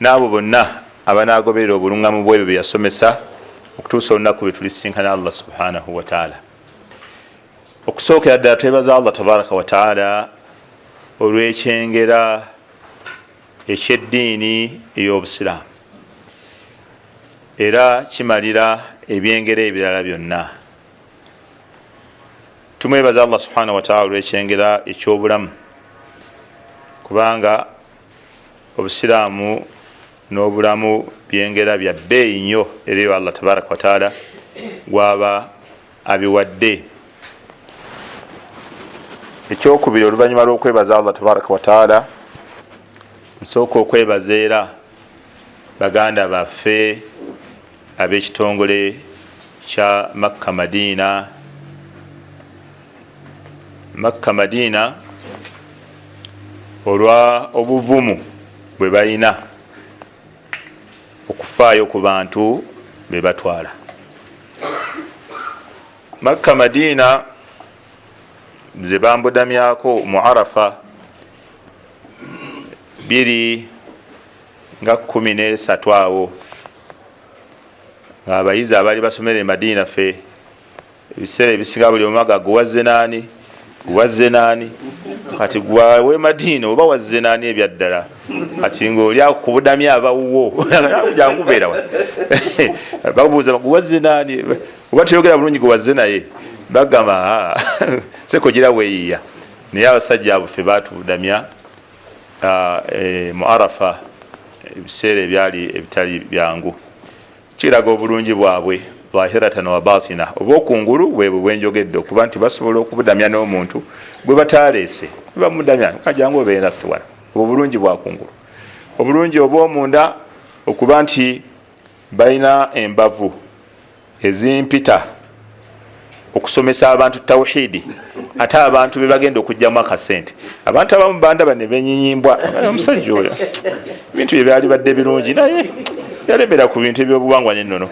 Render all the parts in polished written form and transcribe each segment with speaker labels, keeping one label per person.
Speaker 1: n'abo bonna abanaagoberera obuluŋŋamu bwebyo bye yasomesa okutuusa olunaku lwe tulisinkana Allah subhanahu wa ta'ala. Okusookera ddala twebaza Allah tabaraka wa ta'ala olw'ekyengera eky'eddiini ey'obusiraamu era kimalira ebyengera ebirala byonna. Tumwebaza Allah subhanahu wa ta'ala olw'ekyengera eky'obulamu kubanga obusiraamu n'obulamu byengera bya bbeeyi nnyo era eyo Allah tabaraka wa ta'ala gwaba abiwadde. Ekyokubiri, oluvannyuma lw'okwebaza Allah tabaraka wa ta'ala, nsooka okwebaza era baganda baffe ab'ekitongole kya Makka Madiina. Makka Madiina olwa obuvumu bwe balina okufaayo ku bantu be batwala. Makka Madiina ze bambudamyako mu Arafa biri nga 13 awo, ng'abayizi abaali basomera e Madiina ffe ebiseera ebisinga buli omaga guwazze naani guwazze naani, kati gwawe Madiina oba wazze naani ebyaddala, kati ng'oli akubudamya abawuwo jangu beera wa bakubuuza guwazze naani oba tuyogera bulungi guwazze naye bagamba seko gira weeyiya. Naye abasajja abo ffe baatubudamya mu Arafa ebiseera ebyali ebitali byangu. Kiraga obulungi bwabwe zahiratan wa batina, obwokungulu bwebwe bwenjogedde okuba nti basobola okubudamya n'omuntu gwe bataleese bamudamya kajangu obeera ffe wala. Obulungi bwakungulu, obulungi obwomunda okuba nti balina embavu ezimpita okusomesa abantu tawhidi, ate abantu be bagenda okugyamu akasente. Abantu abamu bandaba ne benyiyimbwa, omusajja oyo ebintu bye byali badde birungi naye yalemera ku bintu ebyobuwangwa n'ennono.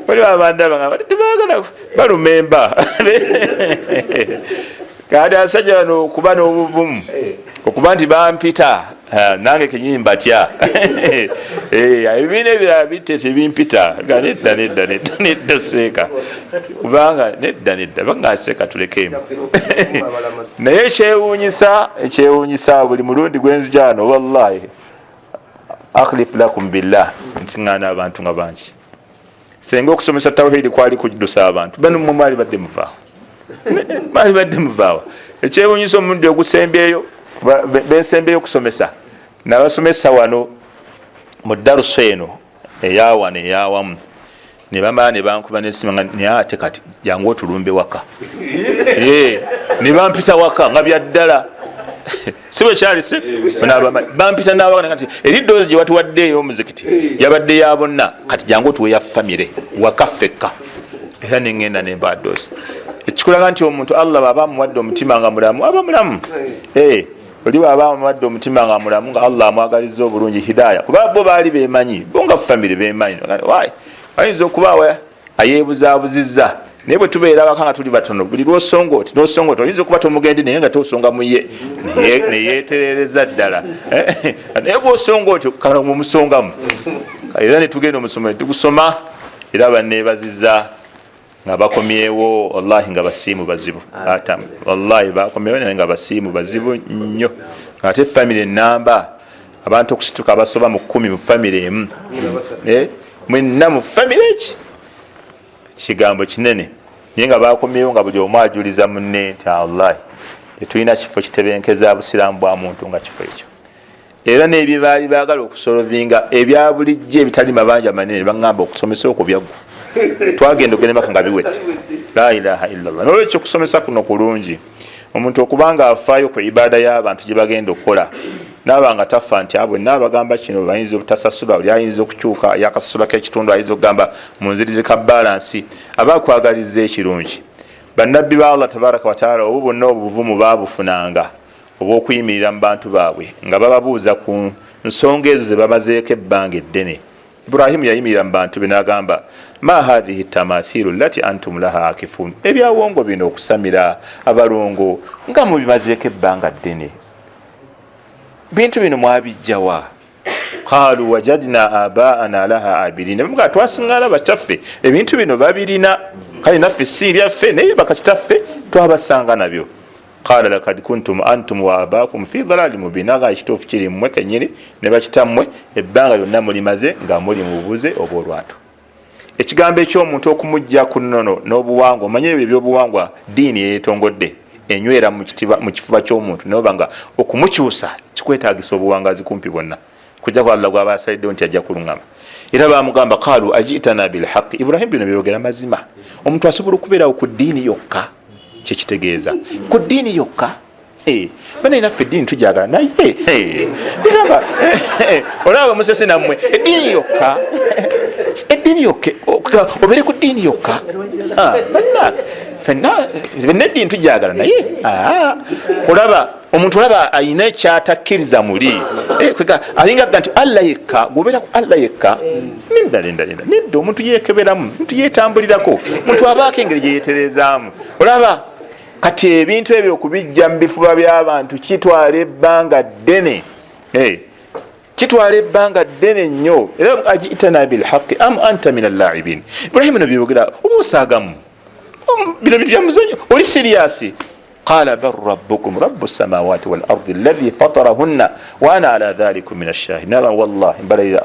Speaker 1: Waliwo abandaba nga tebagala balumemba kati abasajja bano okuba n'obuvumu okuba nti bampita nange kenyini mbatya ebibiina ebirala bitte tebimpita nga nedda seeka kubanga nedda bangaseeka tulekeemu. Naye ekyewuunyisa buli mulundi gwenzijano wallahi akhlif lakum billah nsiŋŋaana abantu nga bangi. Senga okusomesa tawhidi kwali kujjusa abantu bano mwe mwali badde muvaawa. Ekyewuunyisa omulundi ogusembyeyo bensembeyo okusomesa nabasomesa wano mu darusu eno eyawano eyawamu ne bamala ne bankuba nesima naye ate kati jangu otulumbe waka ne bampita waka nga byaddala si bwe kyali se bampita nawaka kati eridoozi gye watuwaddeeyo omuzikiti yabadde ya bonna, kati jangu otuwe ya famire waka ffekka era neŋŋenda nembadoozi. Ekikulaga nti omuntu Allah baba amuwadde omutima nga mulamu aba mulamu. Oli baba amuwadde omutima nga mulamu nga Allah amwagaliza obulungi hidaya, kuba bo baali bemanyi bo nga famire bemanyi ayinza okubaawa ayeebuzaabuzizza. Naye bwe tubeera abaka nga tuli batono buli lwosongooti nosongooti oyinza okuba tomugendi naye nga tosonga muye neyeeterereza ddala naye bwosongooti kano mumusongamu. Era netugenda omusomo netugusoma era banneebazizza nga bakomyewo wallahi nga basiimu bazibu. Wallahi bakomyewo naye nga basiimu bazibu nnyo. Ate famire enamba abantu okusituka abasoba mu 10 mu famire emu mwenna mu famire eki kigambo kinene naye nga bakomyewo nga buli omu ajuliza munne nti wallahi tetulina kifo kitebenkeza busiraamu bwa muntu nga kifo ekyo. Era n'ebyo baali baagala okusolovinga ebya bulijjo ebitali mabanja manene baŋŋamba okusomesa okwo byaggwa twagenda ogenda maka nga biwete. La ilaha illallah. N'olwekyo okusomesa kuno kulungi. Omuntu okubanga afaayo ku ibaada y'abantu gye bagenda okukola n'abanga tafa nti abo n'abagamba kino bayinza obutasasula oli ayinza okukyuka yakasasula k'ekitundu ayinza okugamba mu nzirizi ka balansi aba akwagaliza ekirungi. Bannabbi ba Allah tabaraka wa taala obu bonna obuvumu baabufunanga obw'okuyimirira mu bantu baabwe nga bababuuza ku nsonga ezo ze bamazeeko ebbanga eddene. Ibrahimu yayimirira mu bantu be n'agamba ma hadhihi tamathiru lati antum laha akifun, ebyawongo bino okusamira abalongo nga mubimazeeko ebbanga ddene bintu bino mwabijjawa? Qalu wajadna abaana laha abidin, bamuga twasingala bataffe ebintu bino babirina, kale naffe si byaffe naye bakitaffe twabasanga nabyo. Qala lakad kuntum antum wa abakum fi dhalali mubin, aga ekituufu kiri mmwe kenyini ne bakitammwe ebbanga lyonna mulimaze nga muli mu bubuze obw'olwatu. Ekigambo eky'omuntu okumujja ku nnono n'obuwangwa, omanye ebyo ebyobuwangwa diini yeetongodde enywera mu kifuba ky'omuntu, naye obanga okumukyusa kikwetaagisa obuwangazi kumpi bwonna, kujja kwa Allah gwaba asaliddewo nti ajja kuluŋŋama. Era bamugamba qaalu ajitana bilhaqi, Ibrahim bino byogera mazima. Omuntu asobola okubeerawo ku ddiini yokka, kyekitegeeza ku ddiini yokka. Bana inaffe eddiini tujagala naye igamba olaba musese nammwe eddiini yokka, eddiini yokka obeere ku ddiini yokka. Fenna eddiini tujagala naye olaba omuntu olaba ayina ekyatakkiriza muli alinga nti Allah yekka, gobeera ku Allah yekka. Linda nedda omuntu yeekeberamu, omuntu yeetambulirako, omuntu abaako engeri gyeyeeterezaamu. Olaba kati ebintu ebyo okubijja mu bifuba by'abantu kitwala ebbanga ddene, kitwala ebbanga ddene nnyo. Era ajitana bilhaqi am anta min allaibin. Ibrahim no byogera oba osaagamu bino byamuzanyo, oli siriyasi? Qala bal rabbukum rabbu samawati wal ardi alladhi fatarahunna wa ana ala dhalikum min ash-shahidin. Naba wallahi mbalayira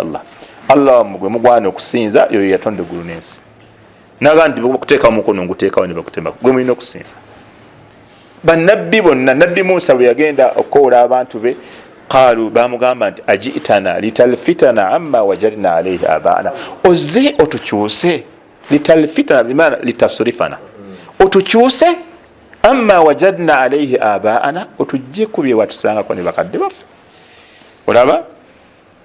Speaker 1: Allah mugwe mugwana okusinza yoyo yatonde eggulu n'ensi. Nagandi bakuteekawo mukono nguteekawo ne bakutema, gwe mulina okusinza. Bannabbi bonna, nabbi Musa bwe yagenda okoola abantu be, qaalu bamugamba nti ajitana litalfitana amma wajadna alayhi abaana, ozze otukyuse, litalfitana bimaana litasrifana, otukyuse amma wajadna alayhi abaana, otujje ku bye watusangako ne bakadde baffe. Olaba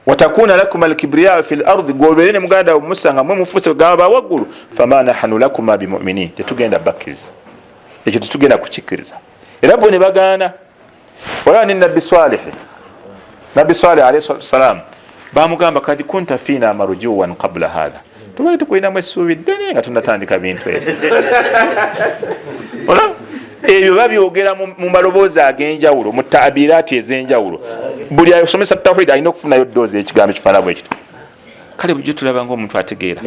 Speaker 1: watakuna lakum alkibriya fi lardi, gobeere ne muganda musanga mwe mufuse gaba waggulu, fama nahnu lakuma bimuminin, tetugenda bakkiriza ekyo, tetugenda kukikkiriza. Era bo ne bagaana. Olaba ne nabbi Salih alayhi salam bamugamba kadi kunta fiina marjuwan qabla hadha, tubali tukulinamu essuubi ddene nga tunatandika bintu ebyo. Olaba ebyo babyogera mu maloboozi ag'enjawulo, mu taabiraati ez'enjawulo. Buli asomesa tawhid alina okufunayo ddoozi ekigambo ekifaana bwe kityo. Kale bujjo tulaba ng'omuntu ategeera.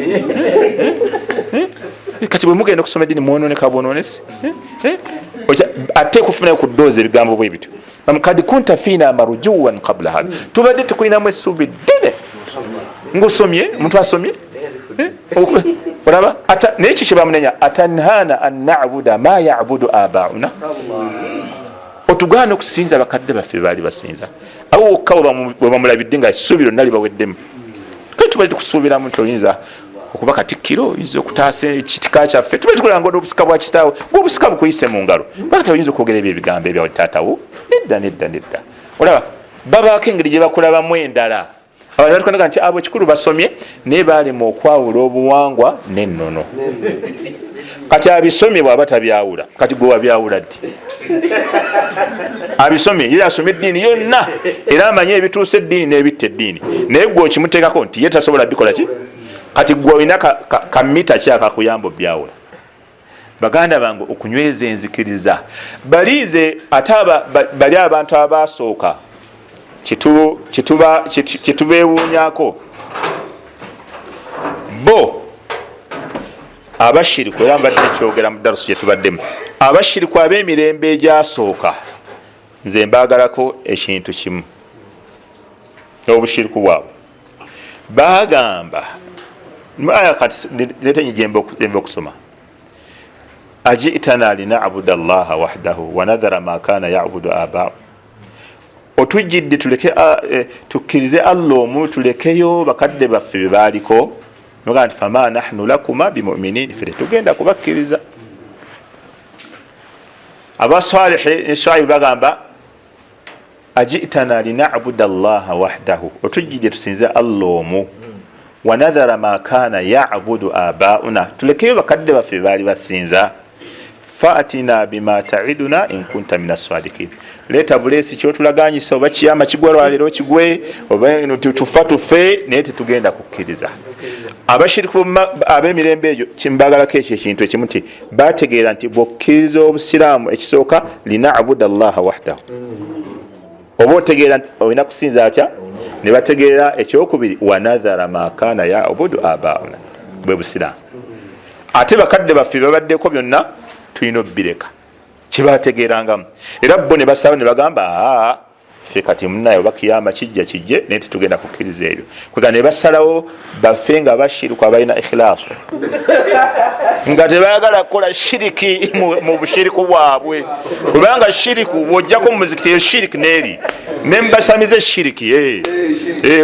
Speaker 1: Kati bwe mugenda okusoma eddiini mwonooneka bwonoonesi, ate kufunayo ku ddoozi ebigambo bwe bityo. Kadi kunta fiina marjuwan qabla hadha, tubadde tukulinamu essuubi ddene ng'osomye, omuntu asomye. Olaba naye ki kye bamunenya, atanhana an nabuda ma yabudu abauna, otugaana okusinza bakadde baffe baali basinza. Abo wokka bwe bamulabidde nga essuubiro nali baweddemu. Kale tubadde tukusuubiramu nti oyinza okuba katikkiro, oyinza okutaasa ekitika kyaffe, tubadde tukolanga n'obusika bwa kitaawo, ng'obusika bukuyise mu ngalo, bakati oyinza okwogera ebyo ebigambo ebya taatawo. Nedda. Olaba babaako engeri gye bakulabamu endala. Abantu batukonaga nti abo kikulu basomye naye baalema okwawula obuwangwa n'ennono. Kati abisomye bw'aba tabyawula, kati gwe wabyawula ddi? Abisomye ye asomye eddiini yonna era amanye ebituusa eddiini n'ebitta eddiini, naye gwe okimuteekako nti ye tasobola bikola ki? Kati gwe olina kamita ki akakuyamba obyawula? Baganda bange okunyweza enzikiriza baliize ate bali abantu abaasooka kitubeewuunyako bo abashiriku. Era mbadde kyogera mu darusu gyetubaddemu, abashiriku ab'emirembe egyasooka nze mbaagalako ekintu kimu n'obushiriku bwabwe. Bagamba aya kati letenyi gyembe okusoma, ajitana linabuda allaha wahdahu wanadhara ma kana yabudu abau, otujjidde tuleke tukkirize Allah omu, tulekeyo bakadde baffe bye baaliko. Noga nti fama nahnu lakuma bimuminin, ffe tugenda kubakkiriza. Aba Salih ne Shuaib bagamba ajitana linabuda allaha wahdahu, otujjidde tusinze Allah omu, wanadhara ma kana yabudu abauna, tulekeyo bakadde baffe baali basinza. Faatina bima ta'iduna in kunta minas sadiqin, leta bulesi kyotulaganyisa oba kiyama kigwa leero kigwe oba tufe naye tetugenda kukkiriza. Abashiriku ab'emirembe egyo kimbagalako ekyo ekintu ekimu nti bategeera nti bw'okkiriza obusiraamu ekisooka lina'buda allaha wahdahu, oba otegeera nti olina kusinza atya ne bategeera ekyokubiri wanadhara makana ya obudu abauna bwe busiraamu ate bakadde baffe babaddeko byonna tulina obireka kyebategeerangamu era bo ne basaba ne bagamba ffe kati munaye oba kiyama kijje naye tetugenda kukkiriza ebyo kwega ne basalawo baffe nga bashiruku abalina ikhilaasu nga tebayagala kukola shiriki mu bushiriku bwabwe kubanga shiriku bwojjako mu muzikiti eyo shiriki neeri nembasamize shiriki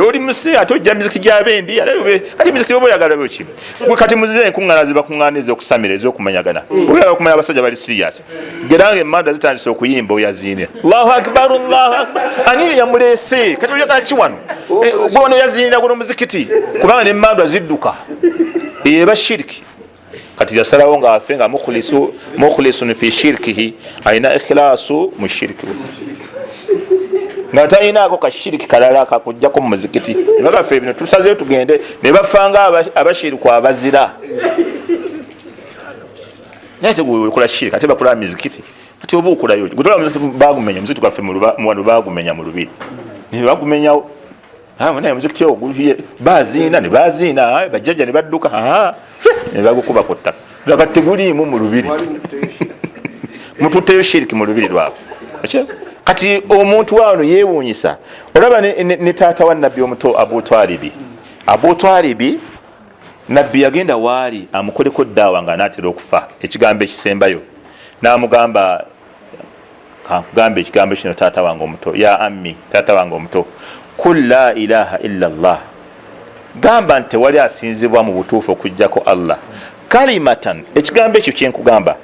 Speaker 1: oli musi ate ojja mizikiti gyabendi kati mizikiti oba oyagala byoki gwe kati muzire enkuŋŋaana zibakuŋŋaaniza okusamira ez'okumanyagana oyagala okumanya abasajja bali siriyasi geranga emanda zitandise okuyimba oyaziine allahu akbar allahu akbar ani yamulese kati oyagala ki wano gwono yaziinira guno muzikiti kubanga nemmandwa zidduka eba shiriki kati yasalawo nga afe nga mukhlisun fi shirkihi alina ikhilasu mu shirki nga talinaako kashiriki kalala kakujjako mu muzikiti nebagaffe bino tusazeyo tugende ne bafanga abashiriku abazira naye tegukola shiriki ate bakola mizikiti kati oba okulayo gutola muzikiti bagumenya muzikiti gwaffe muwano bagumenya mu lubiri nebagumenyawo naye muzikiti owo baziina ne baziina bajjajja ne badduka nebagukuba ku ttaka kati teguliimu mu lubiri mututteyo shiriki mu lubiri lwabwe kati omuntu wano yeewuunyisa olaba ne taata wa nabbi omuto Abu Talibi nabbi yagenda waali amukoleko ddaawa nga anaatera okufa ekigambo ekisembayo n'amugamba kankugambe ekigambo kino taata wange omuto ya ammi taata wange omuto kul la ilaha illa Allah gamba nti tewali asinzibwa mu butuufu okujjako Allah kalimatan ekigambo ekyo kyenkugamba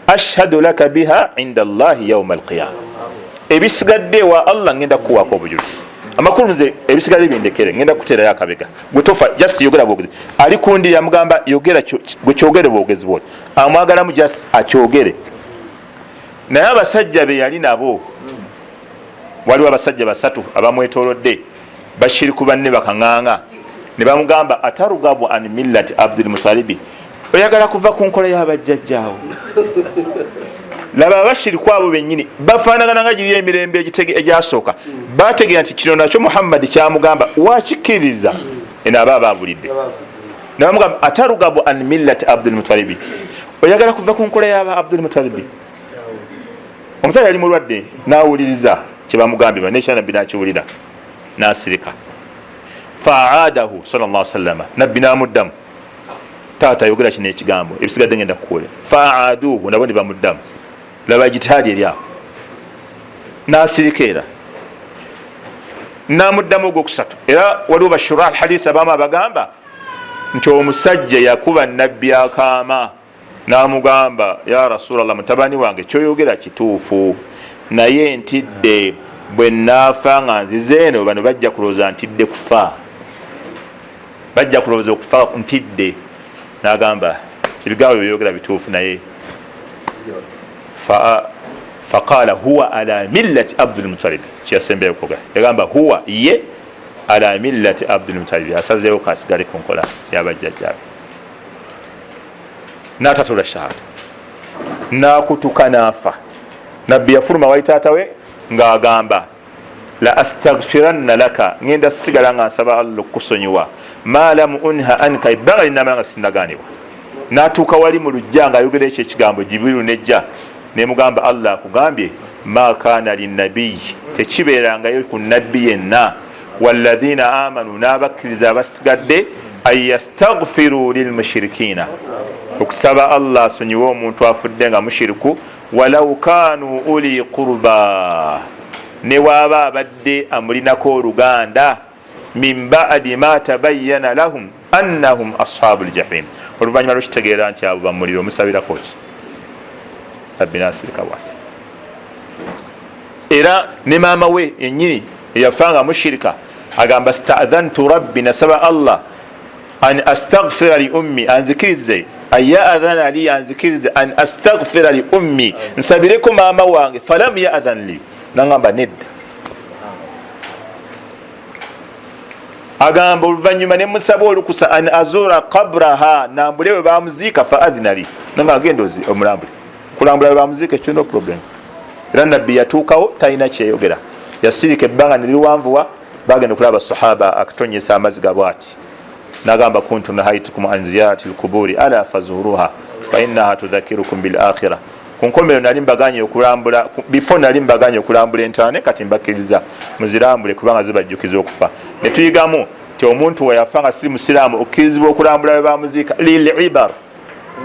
Speaker 1: ashhadu laka biha inda Allahi yawma alqiyama ebisigadde wa Allah ngenda kuwaako obujulizi amakulu nze ebisigadde bindekere ngenda kuterayo akabega gwe tofa just yogera bwogezi ali kundi yamugamba yogera gwe kyogere bwogezi bwoti amwagalamu just akyogere naye abasajja be yali nabo waliwo abasajja basatu abamwetolodde bashiriku banne bakaŋŋaŋa ne bamugamba atarugabu an millati Abdul Mutalibi oyagala kuva ku nkola y'abajjajjaawo laba abashiriku abo bennyini bafaanagana nga giri emirembe egyasooka bategeera nti kino nakyo Muhammad kyamugamba wakikkiriza eno aba ababulidde ne bamugamba atarugabu an millati Abdul Mutalibi oyagala kuva ku nkola y'aba Abdul Mutalibi omusajja yali mulwadde n'awuliriza kyebamugambibwa nekyanabbi nakiwulira n'asirika fa'adahu sallallahu alaihi wasallam nabbi n'amuddamu taata yogera kino ekigambo ebisigadde ngenda kukuwulira fa'aduhu nabo ne bamuddamu laba jitaadi eri awo n'asirika era n'amuddamu ogwokusatu era waliwo bashura alhadisi abamu abagamba nti omusajja yakuba nabbi akaama n'amugamba ya rasulallah mutabani wange kyoyogera kituufu naye ntidde bwe naafa nga nzize eno bano bajja kulowooza ntidde kufa bajja kulowooza okufa ntidde n'agamba ebigambo byoyogera bituufu naye faqala huwa ala millati Abdul Muttalib kyasembeyo kuga yagamba huwa ye ala millati Abdul Muttalib asazeewo kasigale ku nkola y'abajjajjaabe n'atatula shahada n'akutuka n'afa nabbi yafuluma wali taata we ng'agamba la astaghfiranna laka ngenda sigala nga nsaba Allah okusonyiwa ma lam unha anka ebbanga linnamala nga sinnaganibwa n'atuuka wali mu lujja ng'ayogera ekyo ekigambo Jibrilu nejja nemugamba Allah akugambye ma kana linnabiyi tekibeerangayo ku nabbi yenna walladhina amanu n'abakkiriza abasigadde an yastaghfiru lilmushirikina okusaba Allah asonyiwe omuntu afudde nga mushiriku walau kanu uli qurba ne waaba abadde amulinako oluganda min ba'di ma tabayyana lahum annahum ashabul jahim oluvannyuma lwekitegeera nti abo bamuliro omusabirako ki nabbi nasirika bwati era ne maama we yennyini eyafanga mushirika agamba sta'dhantu rabbi nasaba Allah an astaghfira li ummi anzikirize ayadhana li anzikirize an astaghfira li ummi nsabireko maama wange falam ya'dhan li nangamba nedda agamba oluvannyuma ne musaba olukusa an azura qabraha nambule we bamuziika fa adhina li nanga agenda omulambule kulambula we bamuziika ekyo no problem era nabbi yatuukawo talina kyeyogera yasirika ebbanga neliwanvuwa bagenda okulaba sahaba akatonyesa amazzi gabwati nagamba kuntu nahaitukum an ziyarati lkuburi ala fazuruha fainaha tudhakirukum bil akhira kunkomero nali mbaganye okulambula before nali mbaganye okulambula entaane kati mbakiriza muzirambule kubanga zibajjukiza okufa netuyigamu ti omuntu weyafa nga siri musiraamu okkirizibwa okulambula we bamuziika lilibar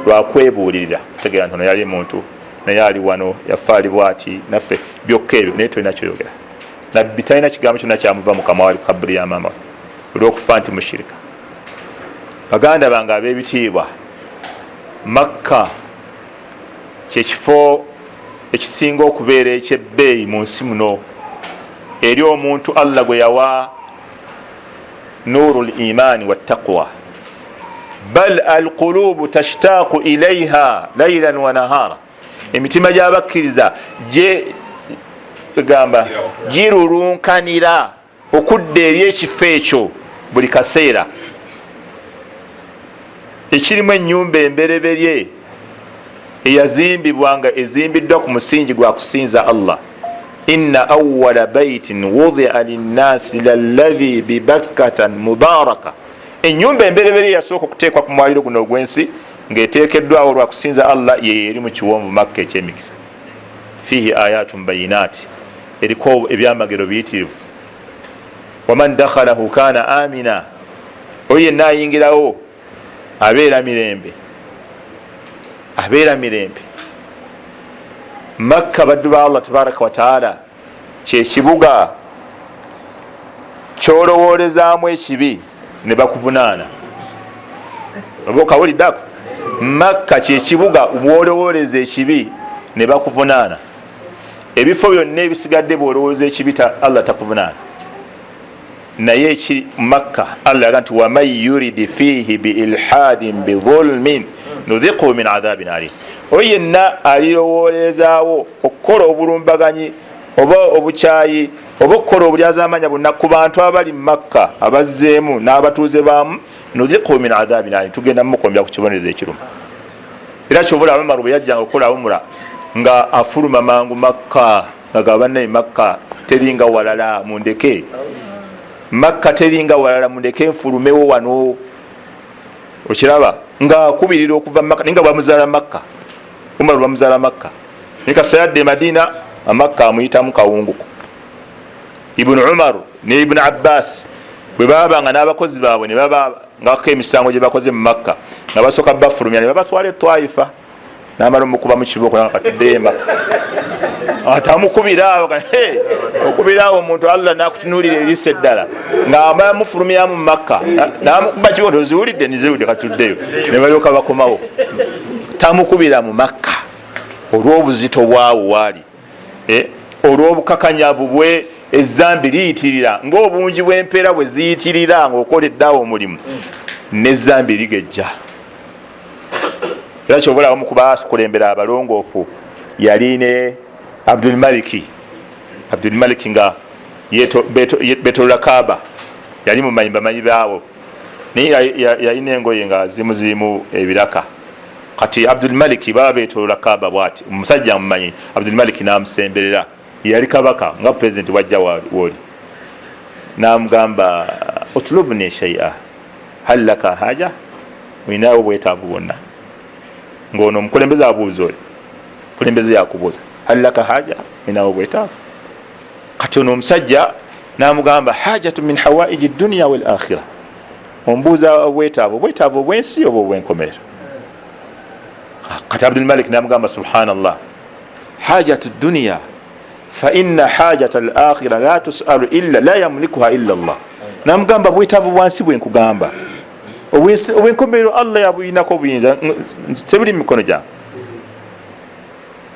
Speaker 1: lwakwebuulirira tegera ntono yali muntu naye ali wano yafa ali bwati naffe byokka ebyo naye tolina kyoyogera nabbi talina kigambo kyonna kyamuva mukama wali kabiri ya maama olwokufa nti mushirika. baganda bange ab'ebitiibwa Makka kyekifo ekisinga okubeera ekyebbeeyi mu nsi muno eri omuntu Allah gwe yawa nuru l-imani wattaqwa bal alqulubu tashtaqu ilayha laylan wa nahara emitima gy'abakkiriza gamba girulunkanira okudda eri ekifo ekyo buli kaseera ekirimu ennyumba embereberye eyazimbibwa nga ezimbiddwa ku musingi gwa kusinza Allah. inna awwala baitin wudia linnasi lalladhi bibakkatan mubaraka ennyumba embereberye yasooka okuteekwa ku mwaliro guno ogw'ensi ng'eteekeddwawo lwa kusinza Allah ye eri mu kiwonvu Makka ekyemikisa. fihi ayatun bayinati eriko ebyamagero biyitirivu. waman dakhalahu kana amina oyo yenna ayingirawo abeera mirembe Makka baddu ba Allah tabaraka wataala kyekibuga kyolowolezaamu ekibi ne bakuvunaana oba okawuliddako. Makka kyekibuga bwolowoleza ekibi ne bakuvunaana. ebifo byonna ebisigadde bwolowoleza ekibi Allah takuvunaana naye ekiri Makka Allah yaga nti waman yuridi fihi biilhadin bidhulmin nudhiquhu min adhabin alim. oyo yenna alirowolezaawo okukola obulumbaganyi oba obukyayi oba okukola obulyazamanya bonna ku bantu abali mu Makka abazzeemu n'abatuuze baamu nudhiquhu min adhabin alim tugenda mumukombya ku kibonerezo ekiruma. era kyobola Umar bwe yajjanga okukola umra nga afuluma mangu Makka nga gabannaye Makka teringa walala mundeke Makka teringa walala mundeke nfulumewo wano okiraba nga akubirira okuva Makka ninga bwamuzaala Makka Umar bwamuzaala Makka nika sayadde Madina Makka amuyitamu kawunguko. Ibn Umar ne Ibn Abbas bwe babanga n'abakozi baabwe ne baba ngako emisango gye bakoze mu Makka nga basooka bafulumya ne babatwala eTwaifa n'amala omukuba mu kibuga nga katuddeyo Makka atamukubira okubira awo omuntu Allah nakutunuulira eriisa eddala ng'amala mufulumyamu mu Makka n'amukuba kibuga toziwulidde niziwulidde katuddeyo ne balyoka bakomawo tamukubira mu Makka olw'obuzito bwawo waali olw'obukakanyavu bwe ezambi liyitirira ng'obungi bw'empeera bwe ziyitirira ng'okoleddeawo omulimu n'ezambi ligejja. era kyobulawo mu kubakulembera abalongoofu yali ne Abdul Maliki nga betolola Kaaba yali mu manyi baawo naye yalina engoye nga zimuzimu ebiraka. kati Abdul Maliki baba betolola Kaaba bwati omusajja amumanyi Abdul Maliki n'amusemberera yali kabaka nga president wajja woli n'amugamba utlubni shay'a hal laka haja winawo bwetaavu bwonna ng'ono omukulembeze abuuza oli kulembeze yakubuuza hal laka haja winawo bwetaavu. kati ono omusajja n'amugamba hajatu min hawaiji dunya wal akhira ombuuza bwetaavu obwensi oba obwenkomerero. kati Abdul Malik n'amugamba subhanallah hajatu dunya fa inna hajata al akhira la tusalu illa la yamlikuha illa Allah. n'amugamba bwetaavu bwansi bwenkugamba obwenkomerero Allah yabuyinako obuyinza tebuli mikono gyange.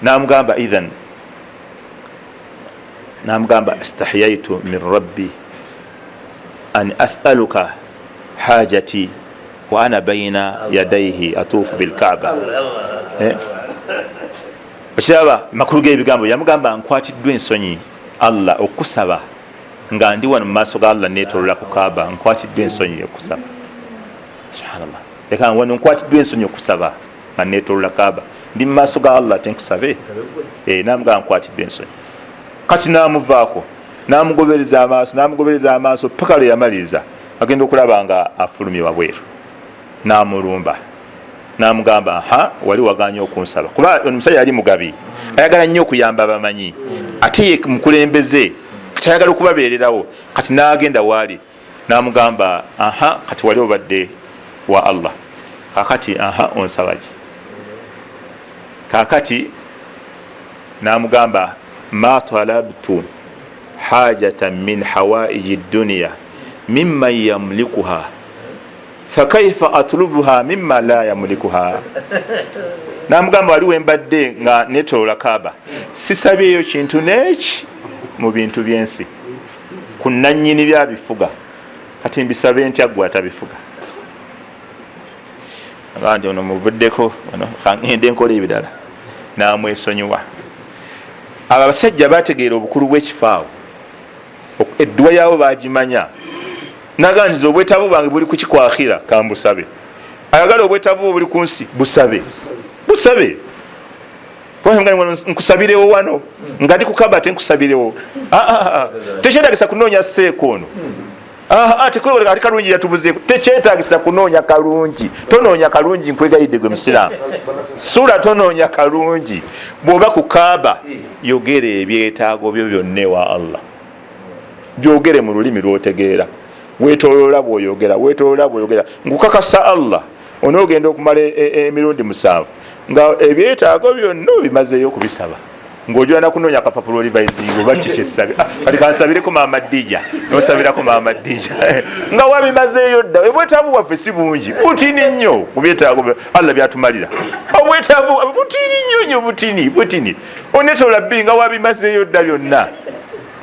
Speaker 1: n'amugamba idhan n'amugamba astahyaitu min rabbi an as'aluka hajati wa ana bayna yadayhi atufu bil Kaaba. okiraba makulu g'ebigambo yamugamba nkwatiddwa ensonyi Allah okusaba nga ndi wano mu maaso ga Allah neetolola ku Kaaba nkwatiddwa ensonyi okusaba. subhanallah leka wano nkwatiddwa ensonyi okusaba nga neetolola Kaaba ndi mu maaso ga Allah tenkusabe n'amugamba nkwatiddwa ensonyi. kati n'amuvaako namugobereza amaaso paka lwe yamaliriza agenda okulaba nga afulumye wabweru, namulumba namugamba wali waganya okunsaba, kuba omusajja yali mugabi ayagala nnyo okuyamba abamanyi ate ye mukulembeze kyayagala okubabeererawo. Kati nagenda waali namugamba kati wali obadde wa Allah kakati onsabaki kakati namugamba ma talabtu hajatan min hawaiji dunya mimman yamlikuha fakaifa atlubuha mimma la yamlikuha. Namugamba wali wembadde nga netolola Kaaba sisabyeyo kintu neki mu bintu byensi ku nannyini byabifuga, kati mbisabe ntya gwe atabifuga. Agandi ono muvuddeko kangende nkola ebirala namwesonyiwa. Abo abasajja bategeera obukulu bw'ekifaawo, edduwa yaabo bagimanya. Nagandiza obwetaavu bwange buli ku kikwakhira kambusabe, ayagala obwetaavu buli ku nsi busabe nkusabirewo wano nga ndi kukaba ate nkusabirewo. Tekyetagisa kunoonya seeko ono tekuloleka ati kalungi yatubuzeeko, tekyetagisa kunoonya kalungi. Tonoonya kalungi nkwegayidde gwe musiraamu, sula tonoonya kalungi. bw'oba kukaaba yogera ebyetaago byo byonna ewa Allah, byogere mu lulimi lwotegeera, wetoloola bw'oyogera nkukakasa Allah onoogenda okumala emirundi 7 nga ebyetaago byonna obimazeeyo okubisaba, ng'ojwana kunoonya akapapula olivaizinga oba kikyessabe kati kansabireko Maama Dija nosabirako Maama Dija nga wabimazeeyo dda. Obwetaavu bwaffe si bungi, butini nnyo ku byetaago Allah byatumalira. Obwetaavu butini nnyo butini onetola bbiri nga wabimazeeyo dda byonna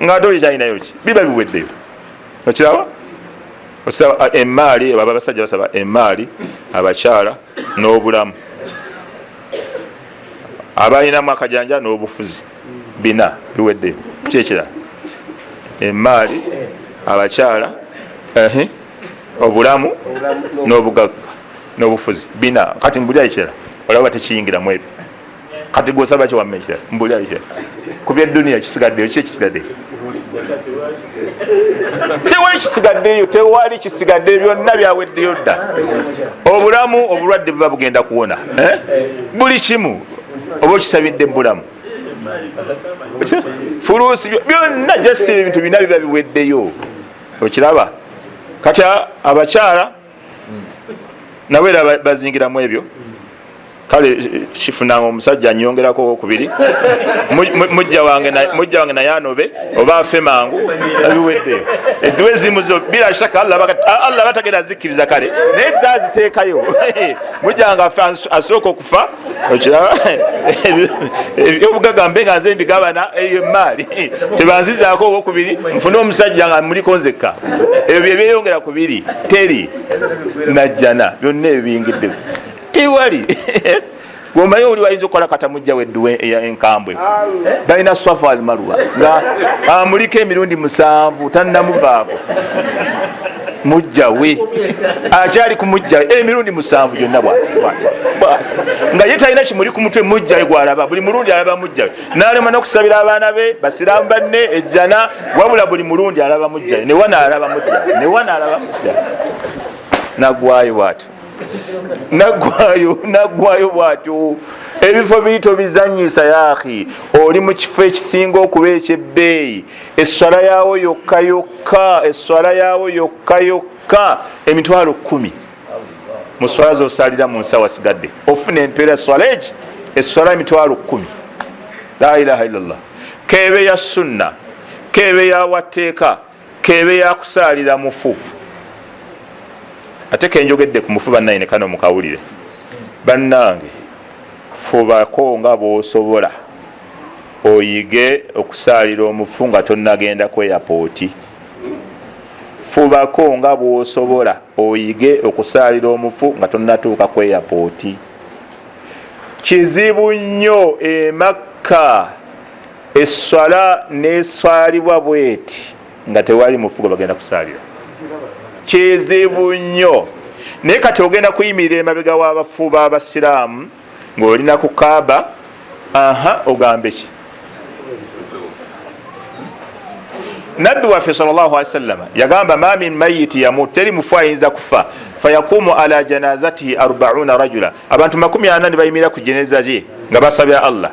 Speaker 1: nga ate okyalinayo ki biba biweddeyo. Okiraba osaba emaali, baba abasajja basaba emaali, abakyala n'obulamu, abalinamu akajanja n'obufuzi, 4 biweddeyo. Kyekirala emaali, abakyala, obulamu n'obugagga n'obufuzi 4. Kati mbulya ekirala olaba tekiyingiramu ebyo. Kati gwosaba ki wamma ekirala mbulya ekirala ku byedduniya kisigaddeyo ki ekisigaddeyo? Tewali kisigaddeyo, byonna byaweddeyo dda. Obulamu obulwadde buba bugenda kuwona, buli kimu oba okisabidde mubulamu, fuluusi byonna jasi ebintu bina biba biweddeyo. Okiraba kati abakyala nabo era bazingiramu ebyo. Kale kifunanga omusajja nyongerako 2 mujja wange naye anobe oba afe mangu abiweddeyo. Edduwa ezimu zo bila shaka Allah batagenda zikkiriza kale naye zaziteekayo mujja wange asooka okufa. Okiraba ebyobugaga mbe nga nze mbigabana eyo emaali tebanzizaako obwokubiri nfune omusajja nga muliko nzekka, ebyo byeyongera 2 teri najjana byonna ebiyingidde tewali. Gomayo oli wayinza okukola katamujja wedduwe enkambwe balina Swafa al Marwa nga amuliko emirundi 7 tannamuvaako mujja we akyali kumujja emirundi 7 gyonna nga ye talina kimuli ku mutwe mujja we gwalaba buli mulundi alaba mujja we n'alema n'okusabira abaana be basiraamu banne ejjana wabula buli mulundi alaba mujja we newa n'alaba mujja nagwayo bw'atyo nagwayo bw'atyo. Ebifo biyito bizanyisa yaakhi, oli mu kifo ekisinga okuba ekyebbeeyi, esswala yaawo yokka yokka emitwalo 10 mu swala z'osalira mu nsawo wasigadde ofuna empeera swala egi esswala emitwalo 10. La ilaha illallah. Keebe ya sunna, keebe ya watteeka, keebe ya kusaalira mufu. Ate kenjogedde ku mufu bannayine kano mukawulire bannange, fubako nga bw'osobola oyige okusaalira omufu nga tonnagenda ku airport. Fubako nga bw'osobola oyige okusaalira omufu nga tonnatuuka ku airport. Kizibu nnyo e Makka esswala n'eswalibwa bweti nga tewali mufu gwe bagenda kusaalira. Kizibu nnyo. Naye kati ogenda kuyimirira emabega w'abafu b'abasiraamu ng'olina ku Kaaba, ogambe ki? nabbi waffe sallallahu alaihi wasallam yagamba ma min mayiti yamut, teri mufu ayinza kufa fayakumu ala janazatihi 40 rajula, abantu 40 bayimira ku jeneza je nga basabira Allah,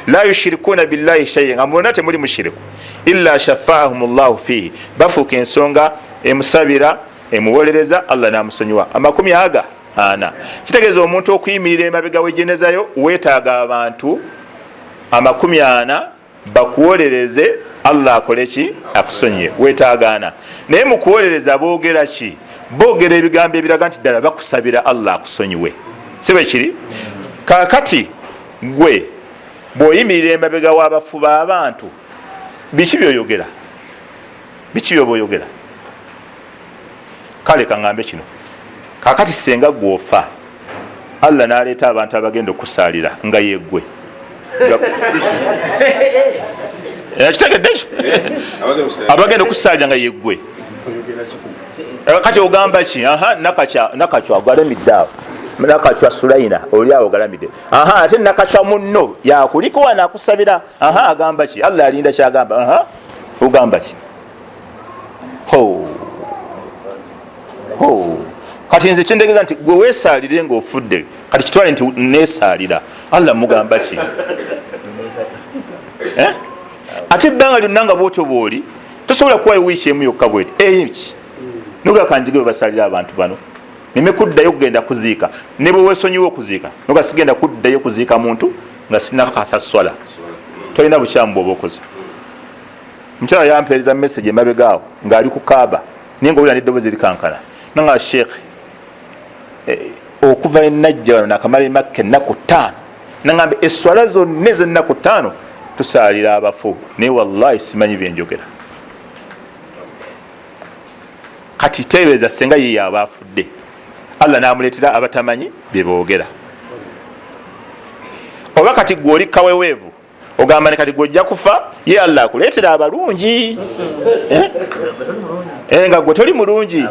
Speaker 1: la yushirikuna billahi shay'an, nga mwonna temuli mushiriku, illa shafaahum llahu fihi, bafuuka ensonga emusabira emuwolereza Allah namusonyiwa. 40. Kitegeeza omuntu okuyimirira emabega w'ejenezayo weetaaga abantu 40 bakuwolereze Allah akole ki? Akusonyiye. Weetaagaana. Naye mu kuwolereza boogera ki? Boogera ebigambo ebiraga nti ddala bakusabira Allah akusonyiwe. Si bwe kiri? Kaakati gwe bw'oyimirira emabega w'abafu b'abantu, biki by'oyogera? Biki by'oba oyogera? Kale kaŋŋambe kino. Kaakati senga gwofa, Allah n'aleeta abantu abagenda okusaalira nga yeggwe. Kitegedde ekyo? Abagenda okusaalira nga yeggwe. Kati ogamba ki? Nakacwa agalamidde awo. Nakacwa Sulaina oli awo galamidde. Ate nakacwa munno yakuliko wano akusabira. Agamba ki? Allah alinda kyagamba. Ogamba ki? Kati nze kyendegeeza nti gwe weesaalire ng'ofudde, kati kitwale nti neesaalira, Allah mugamba ki? Ate ebbanga lyonna nga bwotyo bw'oli tosobola kuwayo wiiki emu yokka bweti eki noga kanjige bwe basaalira abantu bano, nime kuddayo kugenda kuziika, ne bwe weesonyiwa okuziika noga sigenda kuddayo kuziika muntu nga sinakakasa swala. Tolina bukyamu bw'oba okoze. Mukyala yampeereza message emabegaawo ng'ali ku Kaaba naye nga wulira n'eddoboozi likankana nanga sheekhe okuva enajja wano nakamala emakka ennaku 5 nangamba eswala zonna ez'ennaku 5 tusaalira abafu, naye wallahi simanyi byenjogera. Kati teebereza senga ye aba afudde, Allah n'amuleetera abatamanyi bye boogera. Oba kati gwe oli kaweweevu ogamba ne kati gwojja kufa, ye Allah akuleetera abalungi nga gwe toli mulungi.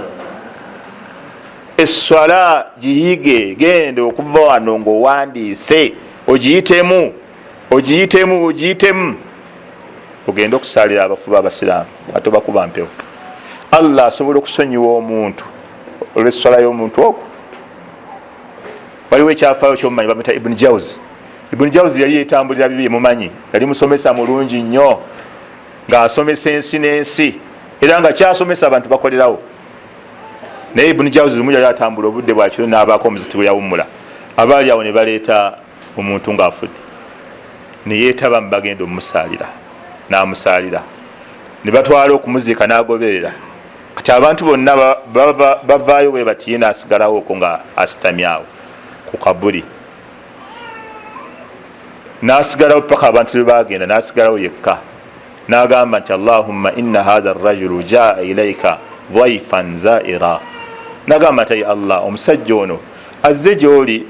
Speaker 1: Eswala giyige, genda okuva wano ng'owandiise ogiyitemu ogenda okusaalira abafu b'abasiraamu ate bakuba mpewo. Allah asobola okusonyiwa omuntu olw'eswala y'omuntu ogwo. Waliwo ekyafaayo ky'omumanyi bamuyita Ibn Jawzi. Ibn Jawzi yali yeetambulira bibye mumanyi, yali musomesa mulungi nnyo ng'asomesa ensi n'ensi era nga kyasomesa abantu bakolerawo. Naye Ibn Jawzi lumu yali atambula obudde bwakiro n'abaako omuziti bwe yawummula, abaali awo ne baleeta omuntu ng'afudde, ne yeetaba mu bagenda omumusaalira, n'amusaalira, ne batwala okumuziika n'agoberera. Kati abantu bonna bavaayo bwe bati, ye n'asigalawo okwo nga asitamye awo ku kabuli, n'asigalawo paka abantu bwe bagenda, n'asigalawo yekka, n'agamba nti Allahumma inna hadha arrajulu jaa ilaika dhaifan zaira. N'agamba nti Allah, omusajja ono azze gy'oli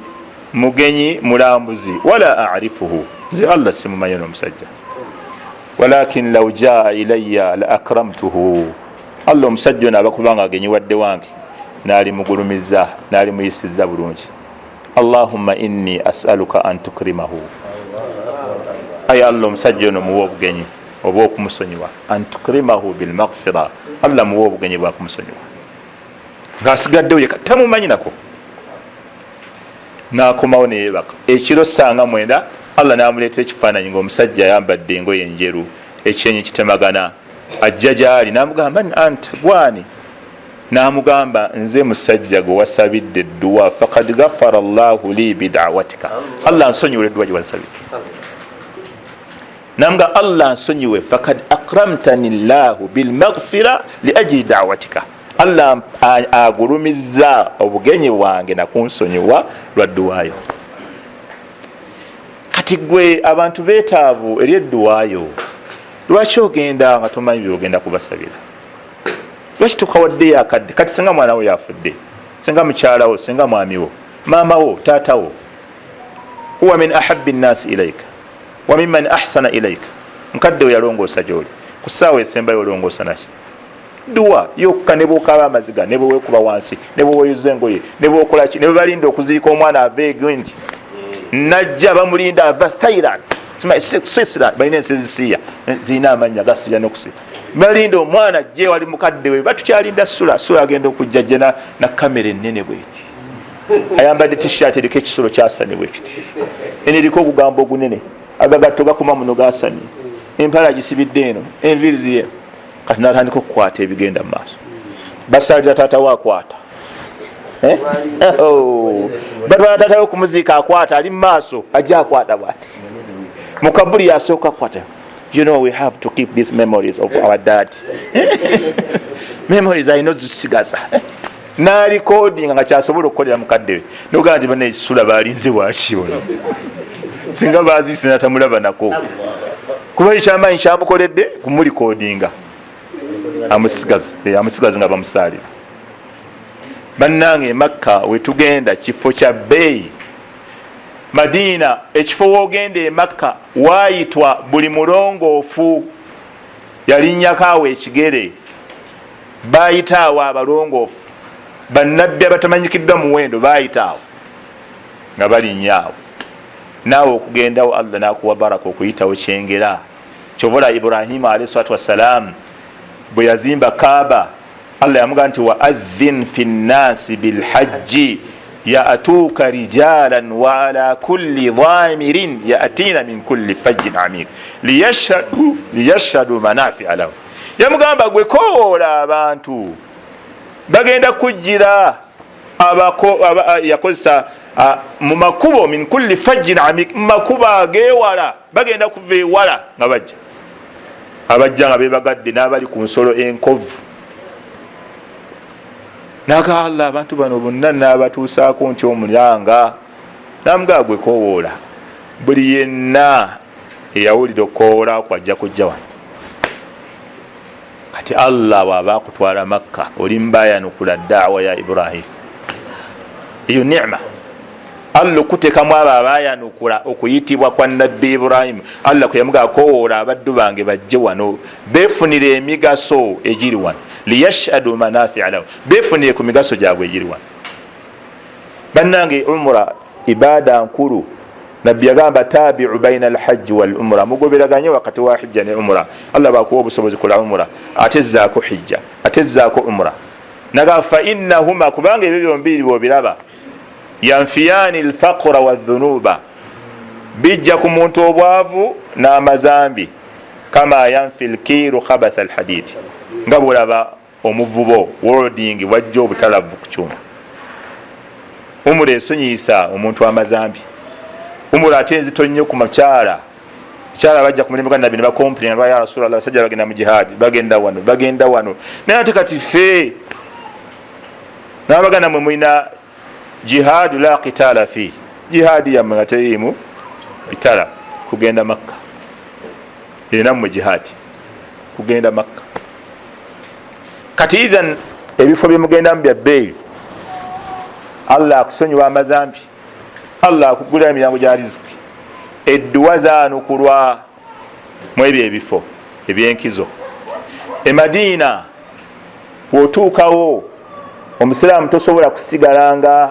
Speaker 1: mugenyi mulambuzi, wala a'rifuhu, nze Allah simumanyi n'omusajja, walakin law jaa ilayya la akramtuhu. Allah omusajja ono abakubanga agenyi wadde wange n'ali mugulumiza, n'ali muyisizza bulungi. Allahumma inni as'aluka an tukrimahu, ayi Allah omusajja ono muwa obugenyi oba okumusonyiwa, an tukrimahu bil maghfira, Allah muwa obugenyi bwa kumusonyiwa. Ng'asigaddewo yekka tamumanyi nako, n'akomawo ne yeebaka. Ekiro ssanga 9 Allah n'amuleeta ekifaananyi ng'omusajja ayambadde engoye enjeru, ekyenyi kitemagana, ajja gy'ali n'amugamba anta gwani? N'amugamba nze musajja gwe wasabidde edduwa, faqad ghafara Allahu li bid'awatika, Allah nsonyiwe edduwa gye wasabidde. N'amugamba Allah nsonyiwe, faqad akramtani Llahu bil maghfira li ajli da'watika, Allah agulumizza obugenyi bwange nakunsonyiwa lwa dduwaayo. Kati gwe abantu beetaavu eri edduwaayo, lwaki ogenda nga tomanyi byogenda kubasabira? Lwaki tukawaddeyo akadde? Kati singa mwana wo yafudde, singa mukyala wo, singa mwami wo, maama wo, taata wo, huwa min ahabbi nnaasi ilaika wa mimman ahsana ilaika, mukadde we yalongoosa gy'oli, ku ssaawa esembayo olongoosa naki? Dduwa yokka, ne bw'okaaba amaziga, ne bwe weekuba wansi, ne bwe weeyuza engoye, ne bw'okola ki, ne bwe balinda okuziika omwana aveego nti najja bamulinda ava Thailand, Switzerland, balina ensi ezisiiya zirina amannya gasirya n'okusiiya. balinda omwana jje wali mukadde we batukyalinda sula agenda okujja jje na kamera ennene bweti ayambadde t-shirt eriko ekisolo kyasanye bwekiti eneriko ogugambo ogunene agagatto gakoma muno gasanye empala gisibidde eno enviiri ziye kati natandika okukwata ebigenda mu maaso basalira taata we akwata batwala taata we okumuziika akwata ali mu maaso ajja akwata bwati mukabuli yasooka akwata. You know, we have to keep these memories of our dad. Memories alina ozisigaza n'alikodinga nga kyasobola okukolera mukadde we nogaa nti bana ekisula balinze wakiona singa bazise natamulaba nako kuba ekyamaanyi kyamukoledde kumulikodinga amusigaza nga bamusaalira. bannange Makka wetugenda kifo kya bbeeyi. Madina ekifo wogenda e Makka waayitwa buli mulongoofu yalinnyako awo ekigere baayita awo abalongoofu bannabbi abatamanyikiddwa muwendo baayita awo nga balinnya awo naawe okugendawo Allah nakuwa baraka okuyitawo kyengera kyobola Ibrahimu alayhi salatu wassalam bwe yazimba Kaaba Allah yamuga nti wa adhin fi nnasi bilhajji yaatuuka rijalan wa ala kulli dhamirin yaatina min kulli fajjin amik liyashhadu manafia lahu. Yamugamba gwe kowoola abantu bagenda kujjira yakozesa mu makubo min kulli fajjin amik, mu makubo agewala bagenda kuva ewala nga abajja nga bebagadde n'abali ku nsolo enkovu. Naga Allah abantu bano bonna nabatuusaako nti omulyanga namugaa gwe kowoola buli yenna eyawulira okowoola kwajja kujja wano. Kati Allah bw'aba akutwala Makka oli mbayanukula da'wa ya Ibrahim, eyo ni'ma. Allah okuteekamu abo abayanukula okuyitibwa kwa nabbi Ibrahim. Allah kwe yamugaa kowoola abaddu bange bajje wano beefunira emigaso egiri wano liyashhadu manafia lahu, beefunire ku migaso gyabwe egiri wano. Bannange umra ibada nkulu. Nabbi yagamba tabi'u baina alhajji wal umra, mugoberaganye wakati wa hijja ne umra. Allah bakuwa obusobozi kula umra atezzaako hijja atezzaako umra. Naga fa innahuma, kubanga ebyo byombi bw'obiraba yanfiyani alfaqra wadhunuba, bijja ku muntu obwavu n'amazambi. Kama yanfi alkiru khabatha alhadid, nga bwolaba omuvubo worodingi wajja obutalavu ku kyuma. Umura esonyiisa omuntu amazambi. Umura ate enzito nnyo ku makyala. Ekyala bajja ku mulimu gwa Nabbi ne bakomplina lwa ya Rasulullah, abasajja bagenda mu jihadi bagenda wano naye ate kati ffe n'abaganda mwe mulina jihadu la qitaala fi, jihadi yammwe nga teriimu bitala kugenda Makka. Era mmwe jihadi kugenda Makka. Kati idhan ebifo byemugendamu bya bbeeyi. Allah akusonyiwa amazambi, Allah akugula emiryango gya riziki, edduwa zaanukulwa mu ebyo ebifo ebyenkizo. E Madina bw'otuukawo omusiraamu tosobola kusigalanga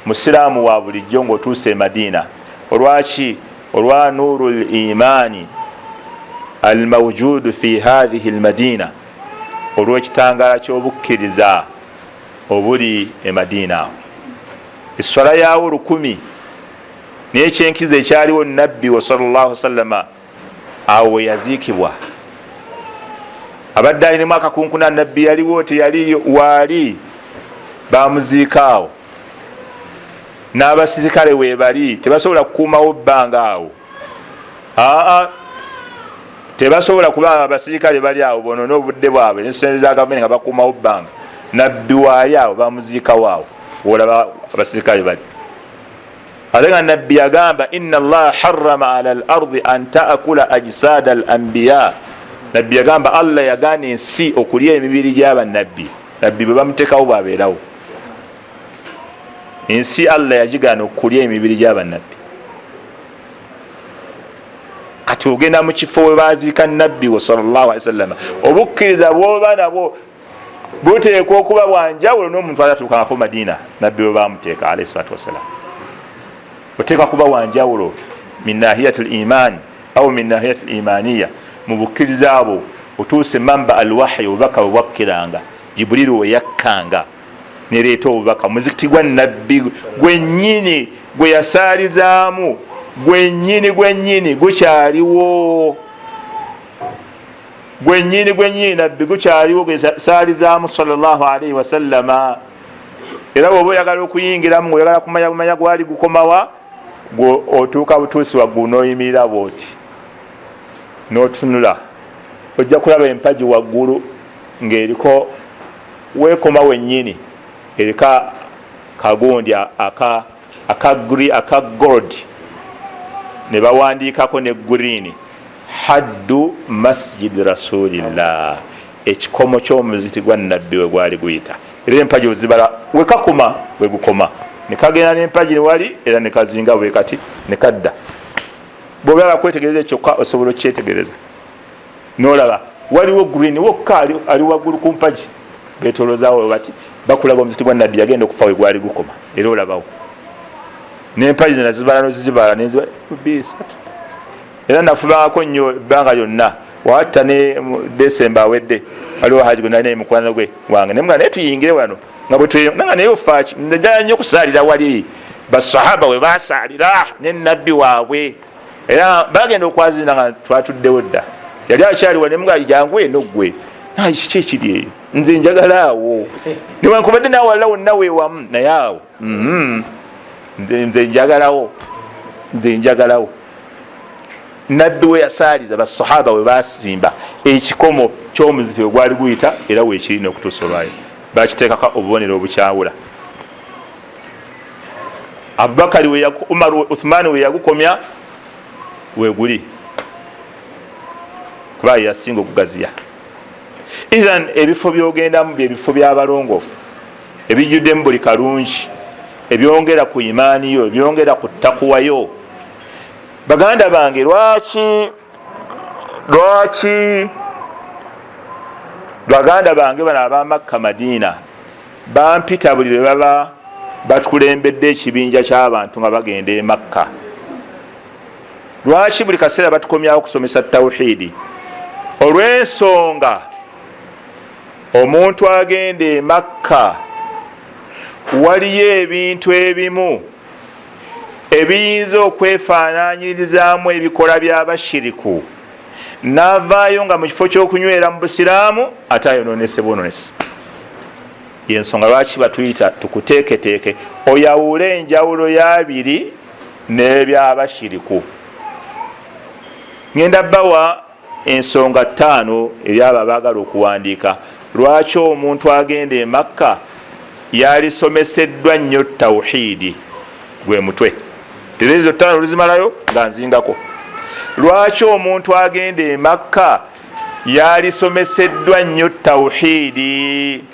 Speaker 1: musiraamu wa bulijjo ng'otuuse e Madina. Olwaki? Olwa nuurul imaani almawjudu fi hadhihi almadina, olw'ekitangaala ky'obukkiriza obuli e Madina awo. Esswala yaawo 100 n'ekyenkizo ekyaliwo nabbi wa sallallahu wasallama awo we yaziikibwa. Abadde alinamu akakunkuna nabbi yaliwo teyali waali, bamuziika awo. N'abasirikale weebali tebasobola kukuumawo bbanga awo. Tebasobola kuba abasirikale bali awo bonoona obudde bwabwe n'ensente za gavumenti nga bakuumawo bbanga. Nabbi waali awo bamuziikawo awo olaba abasirikale bali. Ate nga nabbi yagamba inna Allah harrama ala al-ardi an ta'kula ajsada al-anbiya. Nabbi yagamba Allah yagaana ensi okulya emibiri gy'abannabbi. Nabbi bwe bamuteekawo bwabeerawo. Ensi Allah yagigaana okulya emibiri gy'abannabbi. Kati ogenda mu kifo we baziika nabbi wa sallallahu alaihi wasallam, obukkiriza bw'oba nabwo buteekwa okuba bwanjawulo n'omuntu atatuukangako Madina nabbi we bamuteeka alayhi salatu wassalam. Oteekwa kuba wanjawulo min nahiyati al-iman au min nahiyati al-imaniya, mu bukkiriza abo otuuse mamba alwahyi obubaka bwebwakkiranga Jibril weyakkanga nereeta obubaka. Muzikiti gwa nabbi gwennyini gwe yasaalizaamu gwennyini gukyaliwo, gwennyini nabbi gukyaliwo gwe yasaalizaamu sallallahu alaihi wasallama. Era bwoba oyagala okuyingiramu oyagala kumanya gwali gukomawa gwe otuuka butuusi waggulu n'oyimirira bwoti n'otunula, ojja kulaba empagi waggulu ng'eriko weekoma wennyini erika kagundi aka gold ne bawandiikako ne green, haddu masjid rasulillah, ekikomo ky'omuzikiti gwa nabbi we gwali guyita. Era empagi ozibala wekakoma wegukoma, nekagenda n'empagi newali era nekazinga wekati nekadda. Bw'oyagala kwetegereza kyokka osobola okyetegereza n'olaba waliwo green wokka ali waggulu ku mpagi betolozaawo bati bakulaga omuzikiti gwa nabbi yagenda okufa we gwali gukoma, era olabawo n'empagi nazibala nozizibala nenzibabisatu. Era nafubangako nnyo ebbanga lyonna watta ne Desemba awedde waliwo haji gwe nalina mukwano gwe wange nemga naye tuyingire wano nga bwetnanga naye ofaaki njagala nnyo okusaalira wali basahaba we basaalira ne nabbi waabwe, era bagenda okwazina nga twatuddewo dda yali akyaliwa nemuga jangu eno gwe kiki ekiri eyo nze njagala awo newankubadde nawe walala wonna weewamu naye awo nze njagalawo nabbi we yasaaliza basahaba we basimba ekikomo ky'omuzikiti we gwali guyita era weekirina okutuusa olwayo bakiteekako obubonero obukyawula. Abubakari Umar Uthmani we yagukomya weguli kuba yasinga okugaziya. Ithan ebifo byogendamu byebifo by'abalongoofu ebijjuddemu buli kalungi, ebyongera ku imaaniyo, ebyongera ku ttakuwayo. Baganda bange lwaki baganda bange bano aba Makka Madina bampita buli lwe baba batukulembedde ekibinja ky'abantu nga bagenda e Makka. Lwaki buli kaseera batukomyawo okusomesa tawhidi? Olw'ensonga omuntu agenda e Makka waliyo ebintu ebimu ebiyinza okwefaananyirizaamu ebikola by'abashiriku, n'avaayo nga mu kifo ky'okunywera mu busiraamu ate ayonoonese bwononese. Yensonga lwaki batuyita tukuteeketeeke oyawule enjawulo y'abiri n'ebyabashiriku. Ngenda bbawa ensonga 5 ebyabo abaagala okuwandiika lwaki omuntu agenda e Makka yalisomeseddwa nnyo tawhidi gwe mutwe. Terezo 5 oluzimalayo nga nzingako. Lwaki omuntu agenda e Makka yalisomeseddwa nnyo tawhidi?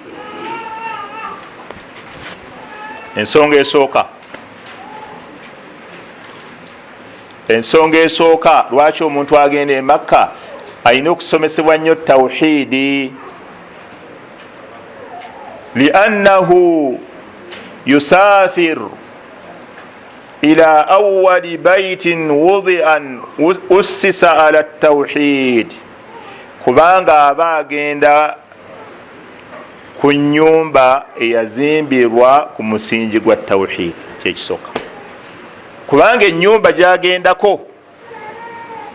Speaker 1: Ensonga esooka lwaki omuntu agenda e Makka alina okusomesebwa nnyo tawhidi. Liannahu yusafir ila awwali baitin wudi'an ussisa ala tawhid, kubanga aba agenda ku nnyumba eyazimbirwa ku musingi gwa tawhid. Kyekisooka kubanga ennyumba gyagendako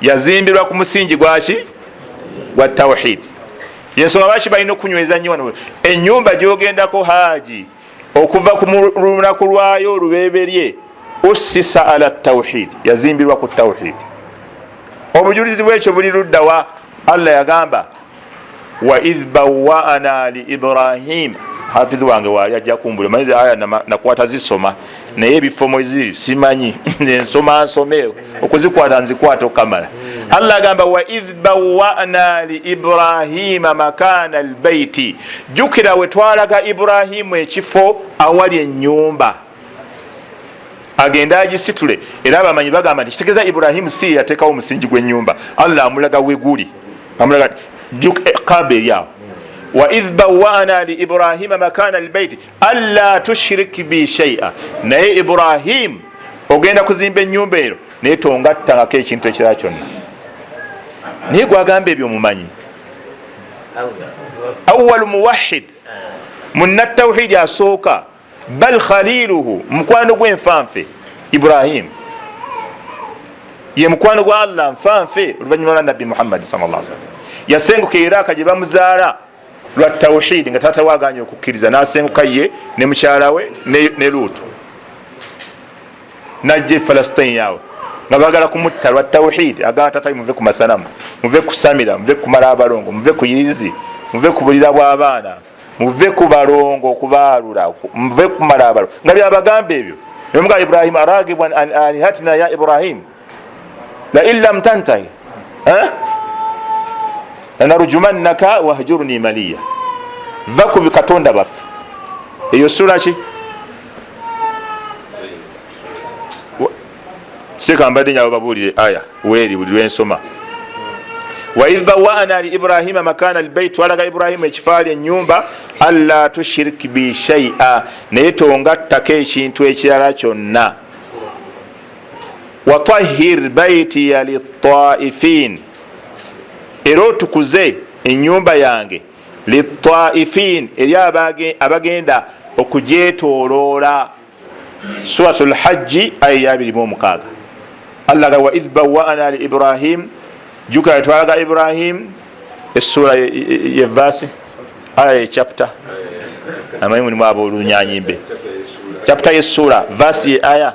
Speaker 1: yazimbirwa ku musingi gwaki? Gwa tawhid. Yensonga lwaki balina okunyweza nnyo wano ennyumba gyogendako haji okuva ku lunaku lwayo olubeberye ussisa ala tawhid, yazimbirwa ku tawhid. Obujulizi bwekyo buli luddawa? Allah yagamba wa idh bawwa'na li Ibrahim. Hafidhi wange wali ajja kumbula manyi aya nakwata zisoma naye ebifo mweziri simanyi nsoma nsomeo okuzikwata nzikwata okamala. Allah agamba wa idh bawwa'na li Ibrahima makana albayti, jukira we twalaga Ibrahimu ekifo awali ennyumba agenda agisitule. Era abamanyi bagamba nti kitegeeza Ibrahimu si yateekawo omusingi gw'ennyumba, Allah amulaga weguli, amulaga Kaaba eryawo. Wa idh bawwa'na li Ibrahima makana albayti alla tushrik bi shay'a, naye Ibrahim ogenda kuzimba ennyumba ero naye tongattangako ekintu ekirala kyonna. Naye gwagamba ebyo mumanyi awwal muwahhid munna tawhidi asooka bal khaliluhu mukwano gwenfanfe Ibrahim ye mukwano gwa Allah nfanfe oluvanyuma lwa nabbi Muhammad sallallahu alaihi wasallam yasenguka Iraka gye bamuzaala lwa tawhidi nga tata waganya okukkiriza nasenguka ye ne mukyala we ne Lutu najje Palestine yawe nga bagala kumutta lwa tawhidi agamba tata muve ku masanamu muve ku samira muve ku mala abalongo muve ku yirizi muve ku bulira bw'abaana muve ku balongo okubaalula muve ku mala abalongo nga byabagamba ebyo nga Ibrahim aragibu an alihatina ya Ibrahim la illam tantahi lanarjumannaka wahjurni maliya va ku bikatonda baffe eyo sura ki sekambadde nyawo babuulire aya weeri buli lwensoma waidh bawana li Ibrahima makana albayt walaga Ibrahima ekifaali ennyumba alla tushiriki bi shay'a naye tongattako ekintu ekirala kyonna watahhir baytiya litaifin era otukuze ennyumba yange litaifin eri abagenda okugyetooloola suratul hajji aya 26 Allah ga waidh bawana li Ibrahim juka yatwalaga Ibrahim essura ye verse aya chapter amayimu ni mwabo lunyanyimbe chapter yessura verse aya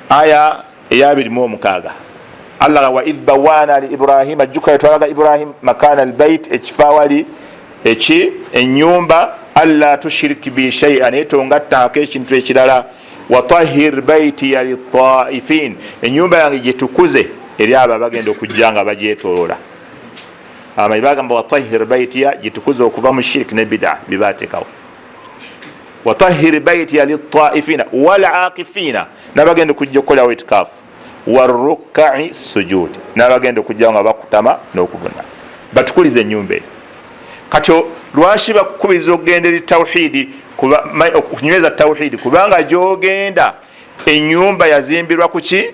Speaker 1: aya ya 26 Allah ga waidh bawana li Ibrahim juka yatwalaga Ibrahim makana albayt ekifawali eki ennyumba alla tushiriki bi shay'an etongattako ekintu ekirala watahhir baytiya litaifin ennyumba yange gyetukuze eri abo abagenda okujja nga bagyetoolola amayi bagamba watahhir baytiya gyetukuze okuva mu shiriki ne bid'a byebateekawo watahhir baytiya litaifina walakifina nabagenda okujja okukolerawo itikafu warukai sujud nabagenda okujja nga bakutama n'okubuna batukulize ennyumba eyo kati lwaki bakukubiriza okugenda eri tawhidi okunyweza tawhidi kubanga gyogenda ennyumba yazimbirwa kuki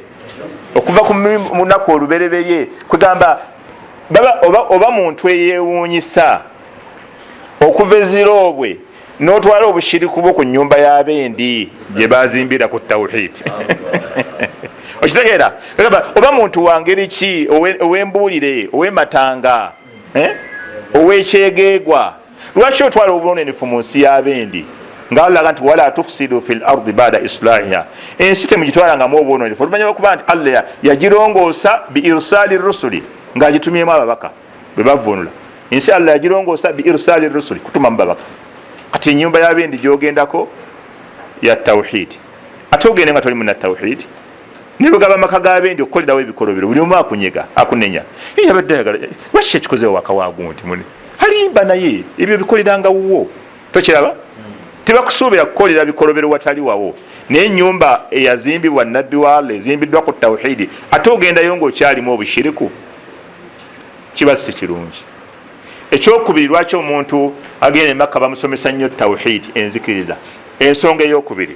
Speaker 1: okuva ku munaku olubereberye kugamba oba muntu eyewuunyisa okuva eziroobwe n'otwala obushiriku bwo ku nnyumba y'abendi gye bazimbira ku tawhidi okitegeera oba muntu wangeri ki ow'embuulire ow'ematanga ow'ekyegeegwa lwaki otwala obubonenefu mu nsi y'abendi ngaalaga nti wala tufsidu fi lardi bada islahiha ensi temugitwalangamu obubonenefu oluvanyuma lwokuba nti Allah yagirongoosa biirsali rusuli ng'agitumyemu ababaka bwe bavunula ensi Allah yagirongoosa biirsali rusuli kutumamu babaka kati ennyumba y'abendi gyogendako ya tawhidi ate ogende nga toli muna tawhidi nebugaba amaka g'abendi okukolerawo ebikolobero buli omu akunyega akunenya yabadde ayagala lwaki ekikozewo waka wagunti muni alimba naye ebyo bikoleranga wuwo tokiraba tebakusuubira kukolera bikolobero watali wawo naye ennyumba eyazimbibwa nabbi wa Allah ezimbiddwa ku tawhidi ate ogendayo ng'okyalimu obushiriku kiba si kirungi ekyokubiri lwaki omuntu agenda e Makka bamusomesa nnyo tawhidi enzikiriza ensonga eyokubiri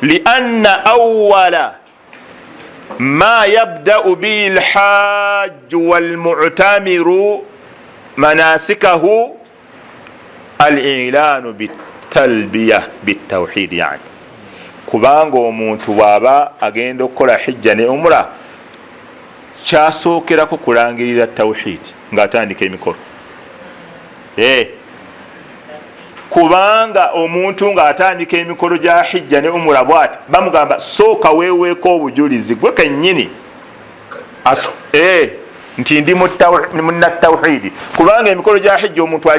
Speaker 1: lianna awwala ma yabda'u bihi alhajju walmu'tamiru manasikahu al-ilanu bitalbiya bitawhidi yani kubanga omuntu bwaba agenda okukola hijja ne umra kyasookerako kulangirira tawhidi ng'atandika emikolo kubanga omuntu ng'atandika emikolo gya hijja ne umra bwati bamugamba sooka weeweeko obujulizi gwe kennyini nti ndi munna tawhidi kubanga emikolo gya hijja omuntu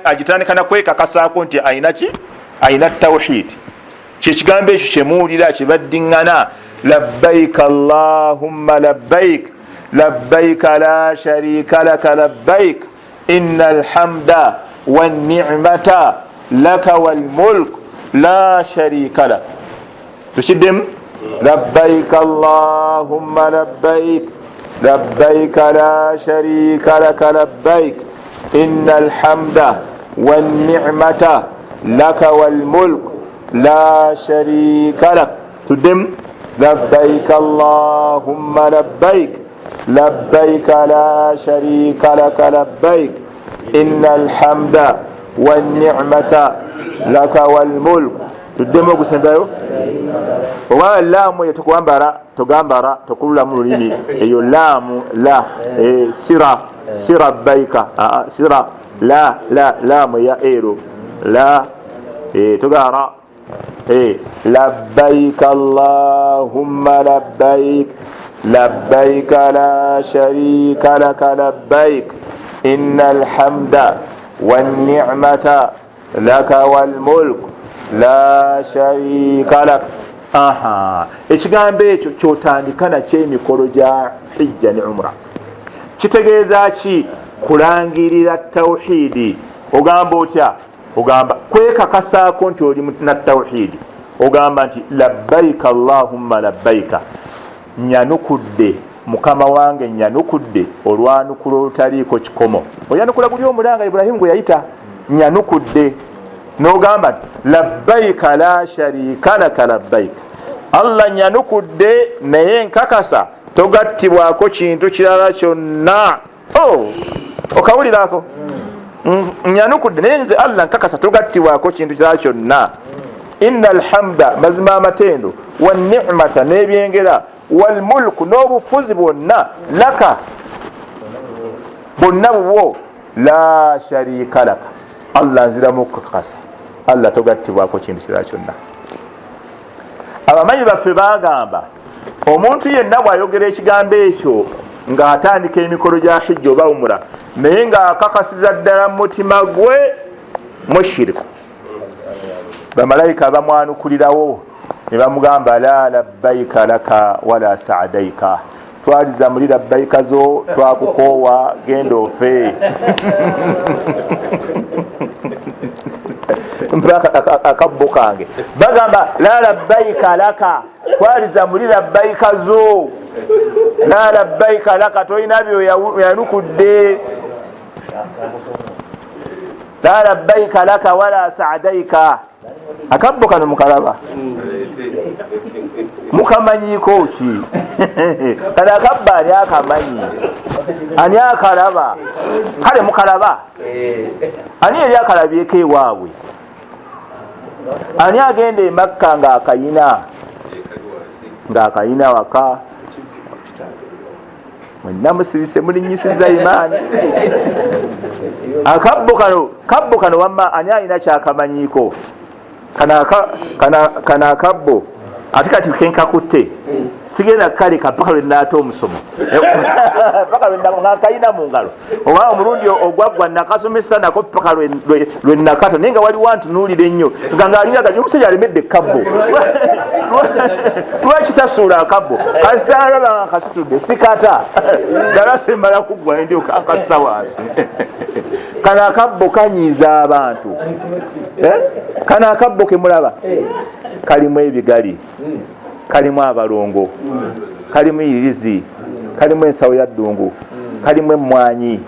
Speaker 1: agitandika nakwekakasaako nti ayina tawhidi kyekigambo ekyo kyemuwulira kyebaddiŋŋana labbaik allahumma labbaik labbaik la sharika laka labbaik inna alhamda wannicmata laka walmulk la sharika lak tukiddemu labbaik allahumma labbaik labbaik la sharika laka labbaik inna alhamda wannicmata laka walmulk la sharika lak tuddemu labbaik allahumma labbaik لبيك لا شريك لك لبيك إن الحمد والنعمة لك والملك tudemo gusembayo oba laamu yetukugambara tugambara tukulula mu lulimi eyo laamu la sira baika sira la laamu ya ero la tugara labbaik allahumma labbaik labbaik la sharika laka labbaik innal hamda wan ni'mata laka wal mulk la sharika lak. Ekigambo ekyo kyotandika nakyo emikolo gya hijja ne umra. Kitegeeza ki? Kulangirira tawhidi. Ogamba otya? Ogamba kwekakasaako nti oli na tawhidi. Ogamba nti labbaika allahumma labbaika, nyanukudde mukama wange, nyanukudde olwanukula olutaliiko kikomo. Oyanukula guli omulanga Ibrahimu gwe yayita nyanukudde. Nogamba nti labbaika la sharika laka labbaika, Allah nyanukudde naye nkakasa togattibwako kintu kirala kyonna. Okawulirako? Nyanukudde naye nze Allah nkakasa togattibwako kintu kirala kyonna. Innal hamda, mazima amatendo, wan ni'mata, n'ebyengera, wal mulku, n'obufuzi bwonna, laka, bwonna bubwo, la sharika laka, Allah nziramu kukakasa, Allah togattibwako kintu kirala kyonna. Abamanyi baffe bagamba omuntu yenna bw'ayogera ekigambo ekyo ng'atandika emikolo gya hijja oba umra naye ng'akakasiza ddala mu mutima gwe, mushiriku. Bamalayika bamwanukulirawo ne bamugamba la labbaika laka wala sa'daika, twaliza muli labbaika zo, twakukoowa, genda ofe. Akabbo kange bagamba la labbaika laka, twaliza muli labbaika zo, la labbaika laka, toyina byo yanukudde. La labbaika laka wala sa'daika. Akabbo kano mukalaba mukamanyiko ki? Kale akabbo ani akamanyi? Ani akalaba? Kale mukalaba ani eri akalabyeko ewaabwe? Ani agenda e Makka ng'akayina waka? Mwenna musirise mulinyisiza imaani. Akabbo kano wamma ani alina kyakamanyiko? Kana akabbo ate kati kenkakutte sigenda kaleka paka lwe naata omusomo paka lwenakayina mu ngalo oba omulundi ogwaggwa nakasomesa nako paka lwe nakata naye nga waliwo antunuulira ennyo ng'alinga gati omusajja alemedde ekabbo lwaki tasuula akabbo kasalaba kasitudde sikata ddala sembala kuggwa ndi okakassa wansi. Kano akabbo kanyiiza abantu. Kano akabbo kemulaba kalimu ebigali, kalimu abalongo, kalimu irizi, kalimu ensawo ya ddungu, kalimu emmwanyi,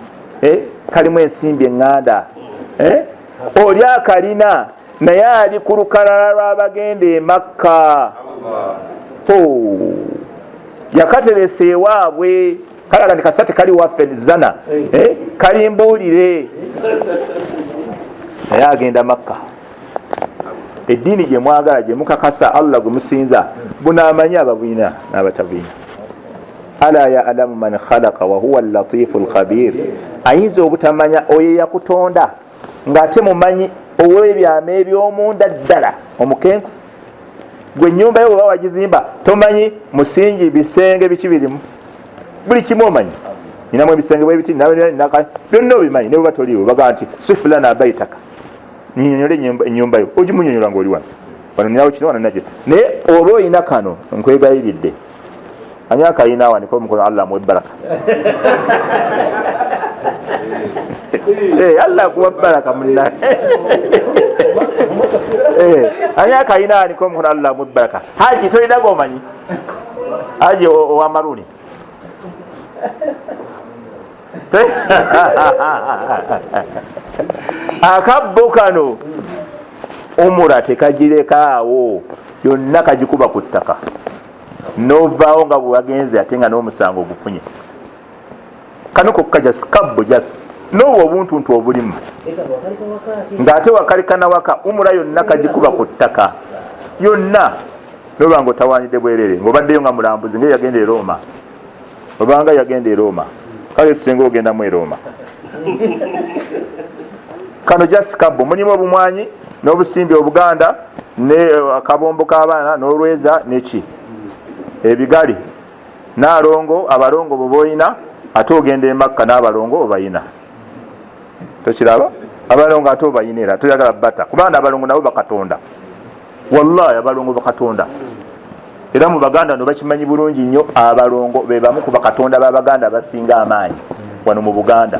Speaker 1: kalimu ensimbi eŋŋanda. Oli akalina naye ali ku lukalala lw'abagenda e Makka. Yakateresa ewaabwe, kalaga ndi kasate kali waffe zana, kalimbuulire naye agenda Makka. Eddiini gye mwagala, gye mukakasa, Allah gwe musinza, bunaamanyi ababwina n'abatabwina. Ala ya'lamu man khalaqa wa huwa al-latifu al-khabir. Ayinza obutamanya oyo yakutonda ng'ate mumanyi ow'ebyama eby'omunda ddala omukenkufu. Gwe ennyumba yo bw'oba wagizimba tomanyi musingi bisenge biki birimu, buli kimu omanyi. Ninamu ebisenge bw'ebiti byonna obimanyi, ne bwe batoliiwo baga nti sifulana abaitaka, ninyonyole ennyumba yo, ogimunyonyola ng'oli wano wano ninawo kino wano nakyo. Naye oba oyina kano nkwegayiridde, ani akayina awanika omukono, Allah amuwe baraka. Allah akuwa baraka munna. Ani akayina awanika omukono, Allah amuwe baraka. Haji tolina g'omanyi? Haji owamaruni akabbo kano umura tekagirekawo, yonna kagikuba ku ttaka, novaawo nga bwe wagenze ate nga n'omusango ogufunye. kano kokka just kabbo just n'obwo obuntu ntu obulimu ng'ate wakalikana waka umura yonna kagikuba ku ttaka yonna noba nga otawanidde bwerere ng'obaddeyo nga mulambuzi nga yagenda e Roma obanga yagenda e Roma kale singa ogendamu e Roma kano just kabbo mulimu obumwanyi n'obusimbi obuganda ne akabombo k'abaana n'olweza neki ebigali n'alongo abalongo boboyina ate ogenda emakka n'abalongo obayina tokiraba abalongo ate obayina era toyagala bata kubanga abalongo nabo bakatonda wallahi abalongo bakatonda era mu baganda no bakimanyi bulungi nnyo abalongo be bamu ku bakatonda b'abaganda basinga amaanyi wano mu Buganda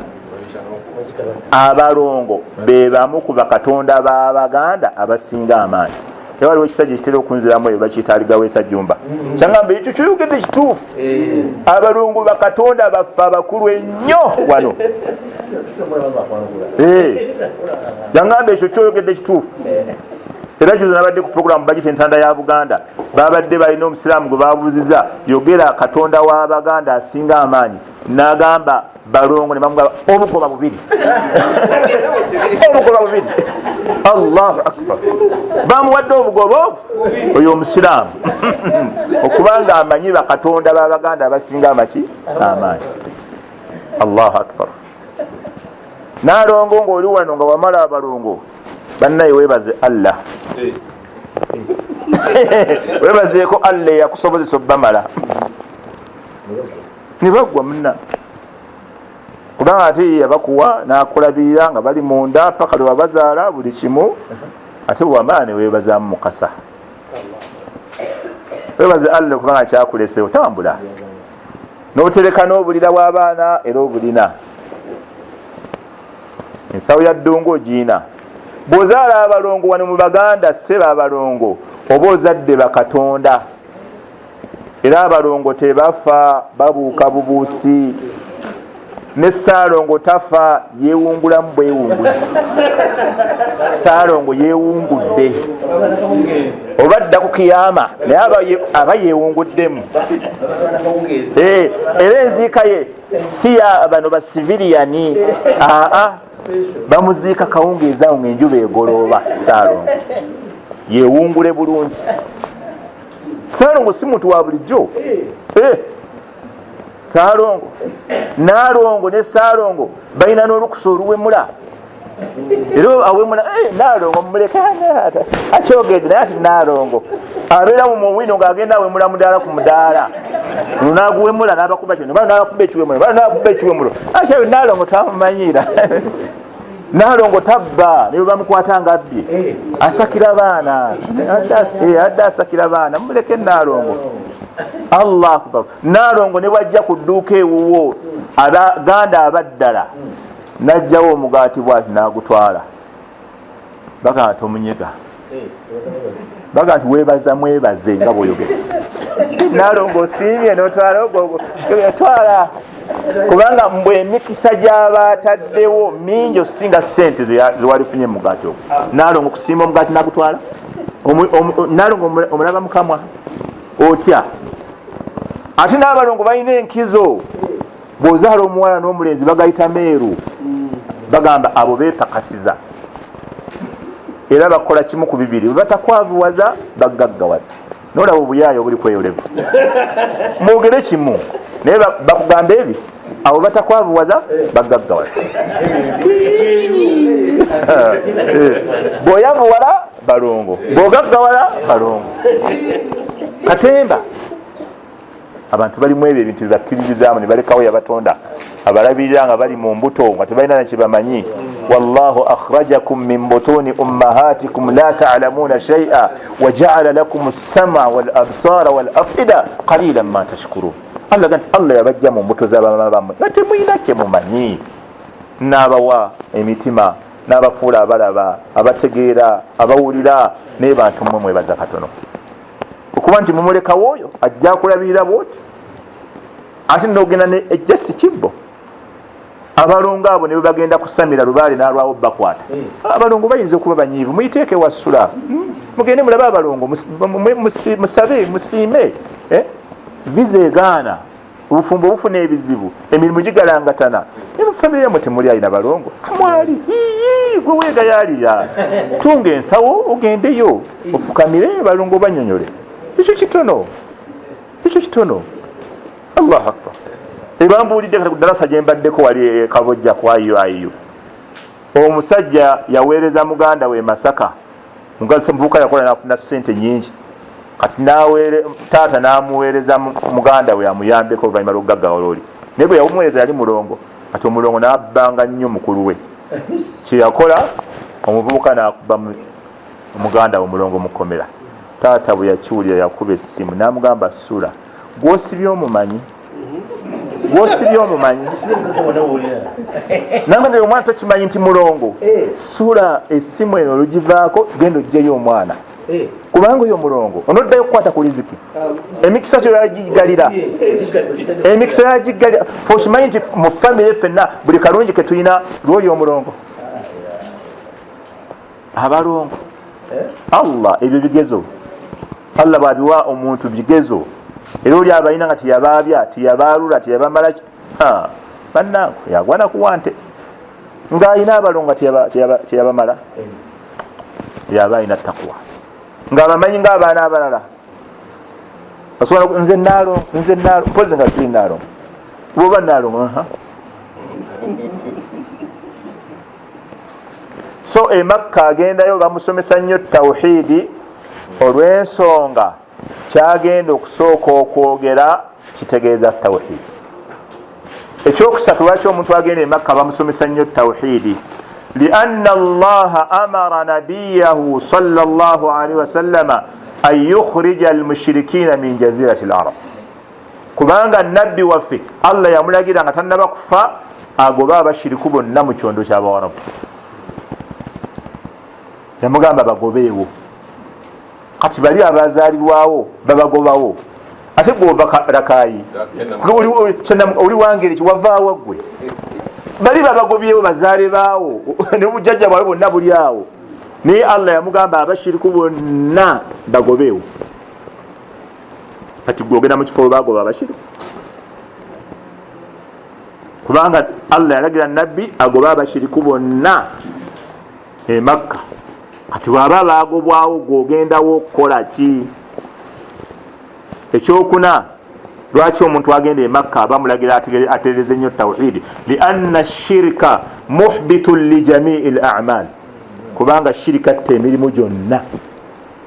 Speaker 1: abalongo be bamu ku bakatonda b'abaganda abasinga amaanyi era waliwo ekisajja ekitera okunziramu eyo bakiyita Aligaweesa Jumba kyangamba ekyo kyoyogedde kituufu abalongo bakatonda baffe abakulu ennyo wano kyangamba ekyo kyoyogedde kituufu era juzi nabadde ku programu bagita entanda ya Buganda babadde balina omusiraamu gwe babuuziza yogera katonda w'abaganda asinga amaanyi n'agamba balongo ne bamugamba obugoba bubiri obugoba bubiri Allahu akbar bamuwadde obugoba oyo omusiraamu okubanga amanyi bakatonda b'abaganda abasinga amaki amaanyi Allahu akbar n'alongo ng'oli wano nga wamala abalongo bannaye webaze Allah webazeeko Allah eyakusobozesa obbamala ne baggwa munna kubanga ate yabakuwa n'akulabirira nga bali munda paka lwe wabazaala buli kimu ate bwamala ne weebazaamu mukasa webaze Allah kubanga kyakulese otambula n'otereka n'obulira bw'abaana era obulina ensawo ya ddungu ogiina bw'ozaala abalongo wano mu Baganda sseba abalongo oba ozadde bakatonda era abalongo tebafa babuuka bubuusi ne Saalongo tafa yeewungulamu bwewunguzi Saalongo yeewungudde oba dda ku kiyama naye aba yeewunguddemu era enziika ye si ya bano ba siviliyani bamuziika kawungeezi awo ng'enjuba egolooba Saalongo yeewungule bulungi Saalongo si muntu wa bulijjo Saalongo Naalongo ne Saalongo balina n'olukusa oluwemula era awemula Naalongo mumuleke akyogedde naye ati Naalongo abeera mu muwino ng'agenda awemula mudaala ku mudaala lunaguwemula n'abakuba kino bano n'abakuba ekiwemulo bano n'abakuba ekiwemulo akyayo Naalongo tamumanyira Naalongo tabba ne bamukwata nga abbye asakira baana adde asakira baana mumuleke Naalongo Allah akbar Naalongo ne wajja ku dduuka ewuwo abaganda abaddala najjawo omugaati bwati n'agutwala baga nti omunyega baga nti weebaza mwebaze nga bw'oyogera Naalongo osiimye n'otwala twala kubanga mbwe emikisa gy'abataddewo mingi osinga ssente zewalifunye mugaati ogwo Naalongo kusiima omugaati n'agutwala Naalongo omulaba mukamwa otya ate n'abalongo balina enkizo bw'ozaala omuwala n'omulenzi bagayita meeru bagamba abo beepakasiza era bakola kimu ku bibiri bwe batakwavuwaza bagaggawaza n'olaba obuyaayo obuli kweyolevu mwogere kimu naye bakugamba ebi abo batakwavuwaza bagaggawaza bw'oyavuwala balongo bw'ogaggawala balongo katemba abantu balimu ebyo ebintu byebakkiririzaamu ne balekawo yabatonda abalabirira nga bali mu mbuto nga tebalina nakye bamanyi wallahu akhrajakum min butuni ummahatikum la ta'lamuna shay'a wa ja'ala lakum as-sam'a wal absara wal af'ida qalilan ma tashkurun Allah ganti Allah yabajja mu mbuto z'abamama bammwe nga temuyina kye mumanyi n'abawa emitima n'abafuula abalaba abategeera abawulira naye bantu mmwe mwebaza katono okuba nti mumulekawo oyo ajja kulabirira bwoti ate n'ogenda ne ejjasi kibbo abalongo abo ne bwe bagenda kusamira lubaale n'alwawo bakwata abalongo bayinza okuba banyiivu muyiteeke wassula mugende mulabe abalongo musabe musiime visa egaana obufumbo bufuna ebizibu, emirimu gigalangatana. Famire yamwe temuli alina balongo amwali gwe wegayalira, tunga ensawo ogendeyo ofukamire balongo banyonyole. Ekyo kitono. Allahu akbar. Ebambuulidde kati ku darasa gye mbaddeko wali Kabojja kwayo ayo, omusajja yaweereza muganda we Masaka, muvubuka yakola n'afuna ssente nyingi, kati taata n'amuweereza muganda we amuyambeko oluvannyuma lw'okugaggawala oli, naye bwe yawumuweereza yali mulongo, kati omulongo n'abbanga nnyo mukulu we. Kye yakola omuvubuka n'akuba muganda we omulongo mukomera. Taata bwe yakiwulira yakuba essimu n'amugamba Sula, gw'osibye omumanyi nange omwana tokimanyi nti mulongo. Sula essimu eno olugivaako, genda oggyeyo omwana kubanga oyo mulongo, onoddayo okukwata ku riziki. Emikisa kyo yagigalira, fe okimanyi nti mu famire ffenna buli kalungi ke tulina lwoyo omulongo. Abalongo Allah ebyo bigezo, Allah bw'abiwa omuntu bigezo, era oli abalina nga teyabaabya teyabaalula teyabamala bannange yagwana kuwa nte ng'alina abalongo teyabamala, yaba alina takuwa ng'abamanyi ng'abaana abalala. Osobola nze naalongo mpozi nga siri naalongo, bw'oba naalongo so Makka agendayo bamusomesa nnyo tawhiidi olw'ensonga kyagenda okusooka okwogera kitegeeza tawhiidi. Ekyokusatu lwaki omuntu agenda Makka bamusomesa nnyo tawhiidi, lianna Allaha amara nabiyahu sallallahu alaihi wasallama an yukhrija almushrikiina min jazirati al-arab, kubanga nabbi waffe Allah yamulagira nga tannaba kufa agoba abashiriku bonna mu kyondo ky'Abawarabu. Yamugamba bagobeewo, kati bali abazaalibwawo babagobawo, ate gwova Rakaayi oli wangeri kiwavaawo ggwe, bali babagobyewo bazaale baawo n'obujjajja bwabwe bonna buli awo, naye Allah yamugamba abashiriku bonna bagobeewo. Kati gwogenda mu kifo bagoba abashiriku, kubanga Allah yalagira nabbi agoba abashiriku bonna e Makka. Kati bwaba bagobwawo gwogendawo okukola ki? Ekyokuna lwaki omuntu agenda e Makka bamulagira atereeze nnyo tawhiidi, lianna shirika muhbitun li jamii al-a'mal, kubanga shirika atta emirimu gyonna,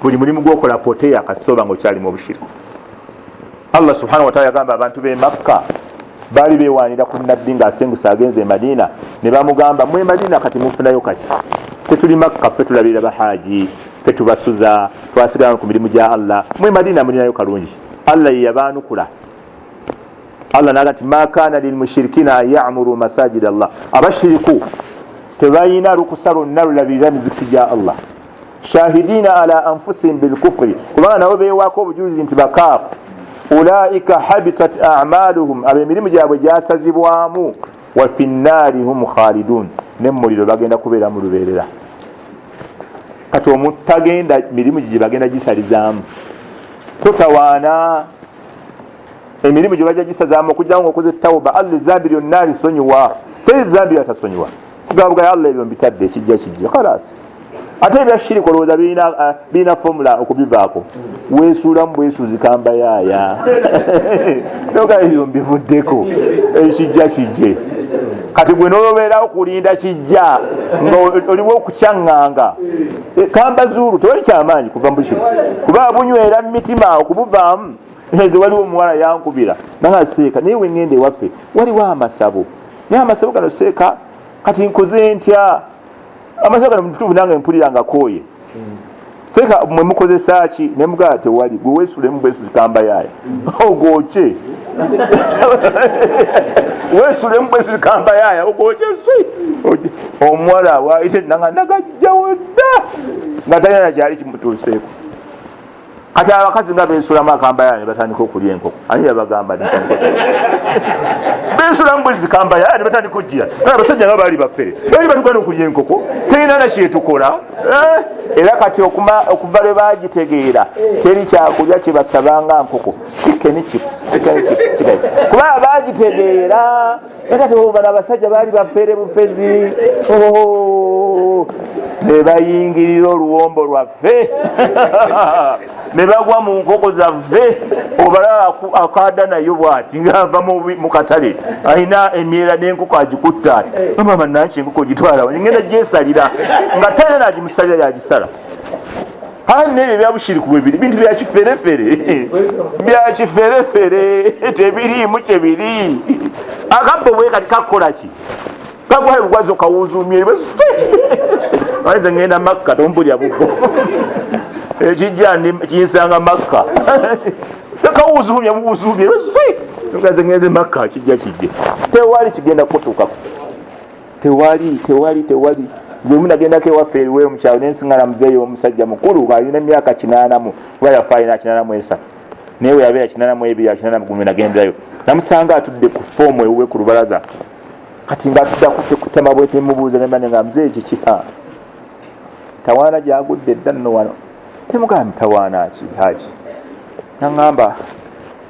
Speaker 1: buli mulimu gwokola poteya kasooba ng'okyali mu bushirika. Allah subhanahu wa ta'ala yagamba abantu b'e Makka baali beewaanira ku nabbi ng'asenguse agenze e Madina, ne bamugamba mwe Madina kati mufunayo kaki? Tuli Makka ffe tulabira bahaaji, ffe tubasuza, twasigala ku mirimu gya Allah, mwe Madina mulinayo kalungi. Allah ye yabaanukula. Allah n'agamba nti ma kaana lilmushirikina an ya'muru masajid Allah, abashiriku tebalina lukusa lwonna lulabirira mizikiti gya Allah, shahidina ala anfusihim bilkufri, kubanga nabo beewaako obujulizi nti bakaafu. Ulaika habitat a'maluhum, ab'emirimu gyabwe gyasazibwamu, wa fi nnaari hum khalidun, ne muliro bagenda kubeera mu lubeerera. Kati omuntu tagenda mirimu gye bagenda gisalizaamu, totawaana emirimu gye bajja gisazaamu okujjawo ng'okoze tawuba, Allah zambi lyonna lisonyiwa, teri zambi atasonyiwa, kugabuga Allah ebyo mbitadde ekijja khalaasi. Ate ebya shirika olowooza birina formula okubivaako, weesuulamu bwesuuzi kamba yaaya noga ebyo mbivuddeko, ekijja kijje. Kati gwe n'obeerawo kulinda kijja nga oliwo okukyanganga kamba zuulu tewali kyamaanyi kuva mbushiri, kuba bunywera mu mitima okubuvaamu. Eze waliwo omuwala yankubira nanga seeka, naye wengenda ewaffe waliwo amasabo, naye amasabo gano seeka kati nkoze ntya? Amasabo gano mutuufu nange mpulira nga kooye. Seeka mwe mukozesa ki? Ne mugala tewali, gwe weesuulemu bwesuuzi kamba yaaya ogooke weesuulemu bwesuuzi kamba yaaya ogooke si omuwala waite nanga nagajjawo dda nga talina nakyali kimutuuseeko. Kati abakazi nga beesuulamu akamba yaaya ne batandika okulya enkoko, ani yabagamba beesuulamu bwesuuzi kamba yaaya ne batandika ojjira? Abasajja nga baali baffere, baali batugenda okulya enkoko, terina nakyetukola. era kati okuva lwe bagitegeera teri kyakulya kyebasabanga nkoko chicken chips kuba bagitegeera kati bana abasajja baali bafeere bufezi ne bayingirira oluwombo lwaffe ne bagwa mu nkoko zaffe obala akada nayo bwati ngaava mu katale alina emyera n'enkoko agikutta ati mama nanki enkoko gitwala ngenda gyesalira nga tale nagimusalira yagisala nebyo byabushiriku bwebiri bintu byakiferefere tebiriimu kyebiri akabbo bwe kati kakolaki kagwaye bugwazo kawuzuumye aiza ngenda Makka tompulya buggo ekijja kinsanga Makka kawuzuumye buwuzuumye gaze ngeze Makka kijja kijje tewali kigenda kutuukako tewali zemu nagendako ewaffe eriwe omukyalo nensingana muzeeyo omusajja mukulu alina emyaka 80 kuba yafa alina 83 naye we yabeera 82 83 nagenderayo namusanga atudde ku foomu ewuwe ku lubalaza kati ngaatudde akutte kutema bwete mubuuza nembane nga muzeeyi kikiha tawaana gyagudde dda nno wano nemugamba mutawaana ki haji naŋŋamba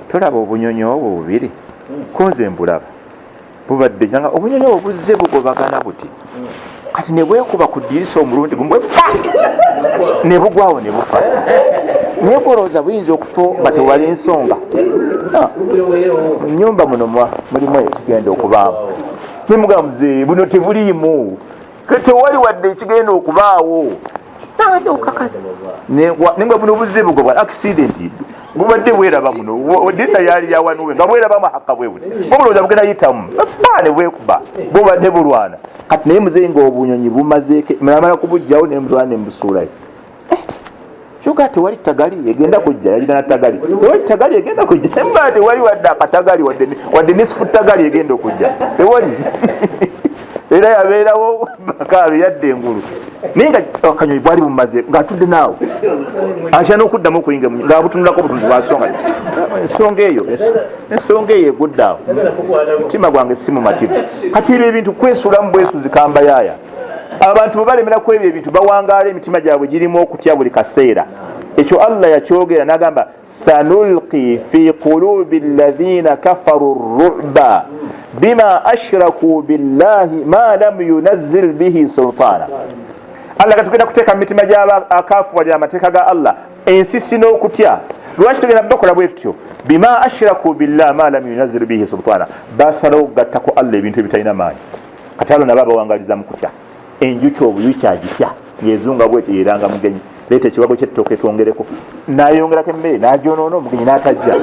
Speaker 1: tolaba obunyonyi obwo bubiri kunze mbulaba bubadde kyanga obunyonyi obwo buzze bugobagana buti kati ne bwekuba ku ddirisa omulundi gumu ne bugwawo ne bufa naye kulowooza buyinza okufa nga tewali ensonga munyumba muno mulimu ekigenda okubaamu nemugamba muzeeyi buno tebuliimu tewali wadde ekigenda okubaawo nawadde okukakaza nengwe buno buzze bugobwa accident bubadde bweraba muno ddirisa yali yawanuwe nga bwerabamu haka bwebuli obulowooza bugenda yitamu ne bwekuba bubadde bulwana kati naye muzeeyi nga obunyonyi bumazeeko namala kubujjawo nemutwala nembusuulayo kyoga tewali tagali egenda kujja yalina na tagali tewali tagali egenda kujja emba tewali wadde akatagali wadde nisifu tagali egenda okujja tewali era yabeerawo bakaabe yadde engulu naye nga akanyonyi bwali bumaze ngaatudde naawe atya n'okuddamu okuyinga ngaabutunulako obutunzi bwasonga ensonga eyo egudde awo mutima gwange si mumativu kati ebyo ebintu kwesuulamu bwesuzi kambayaaya abantu bwe balemeraku ebyo ebintu bawangaala emitima gyabwe girimu okutya buli kaseera ekyo Allah yakyogera n'agamba sanulqi fi qulubi alladhina kafaru ru'ba bima ashraku billahi ma lam yunazzil bihi sultana Allah katugenda kuteeka mu mitima gy'abakaafu wali amateeka ga Allah ensisi n'okutya lwaki tugenda bakola bwe tutyo bima ashraku billahi ma lam yunazzil bihi sultana basalawo okugattako Allah ebintu ebitalina maanyi kati alo nabo abawangaliza mu kutya enjuki obuyuki agitya ng'ezunga bwetyo yeranga mugenyi leeta ekiwago ky'ettooke twongereko nayongerako emmere n'agyonoona omugenyi n'atajja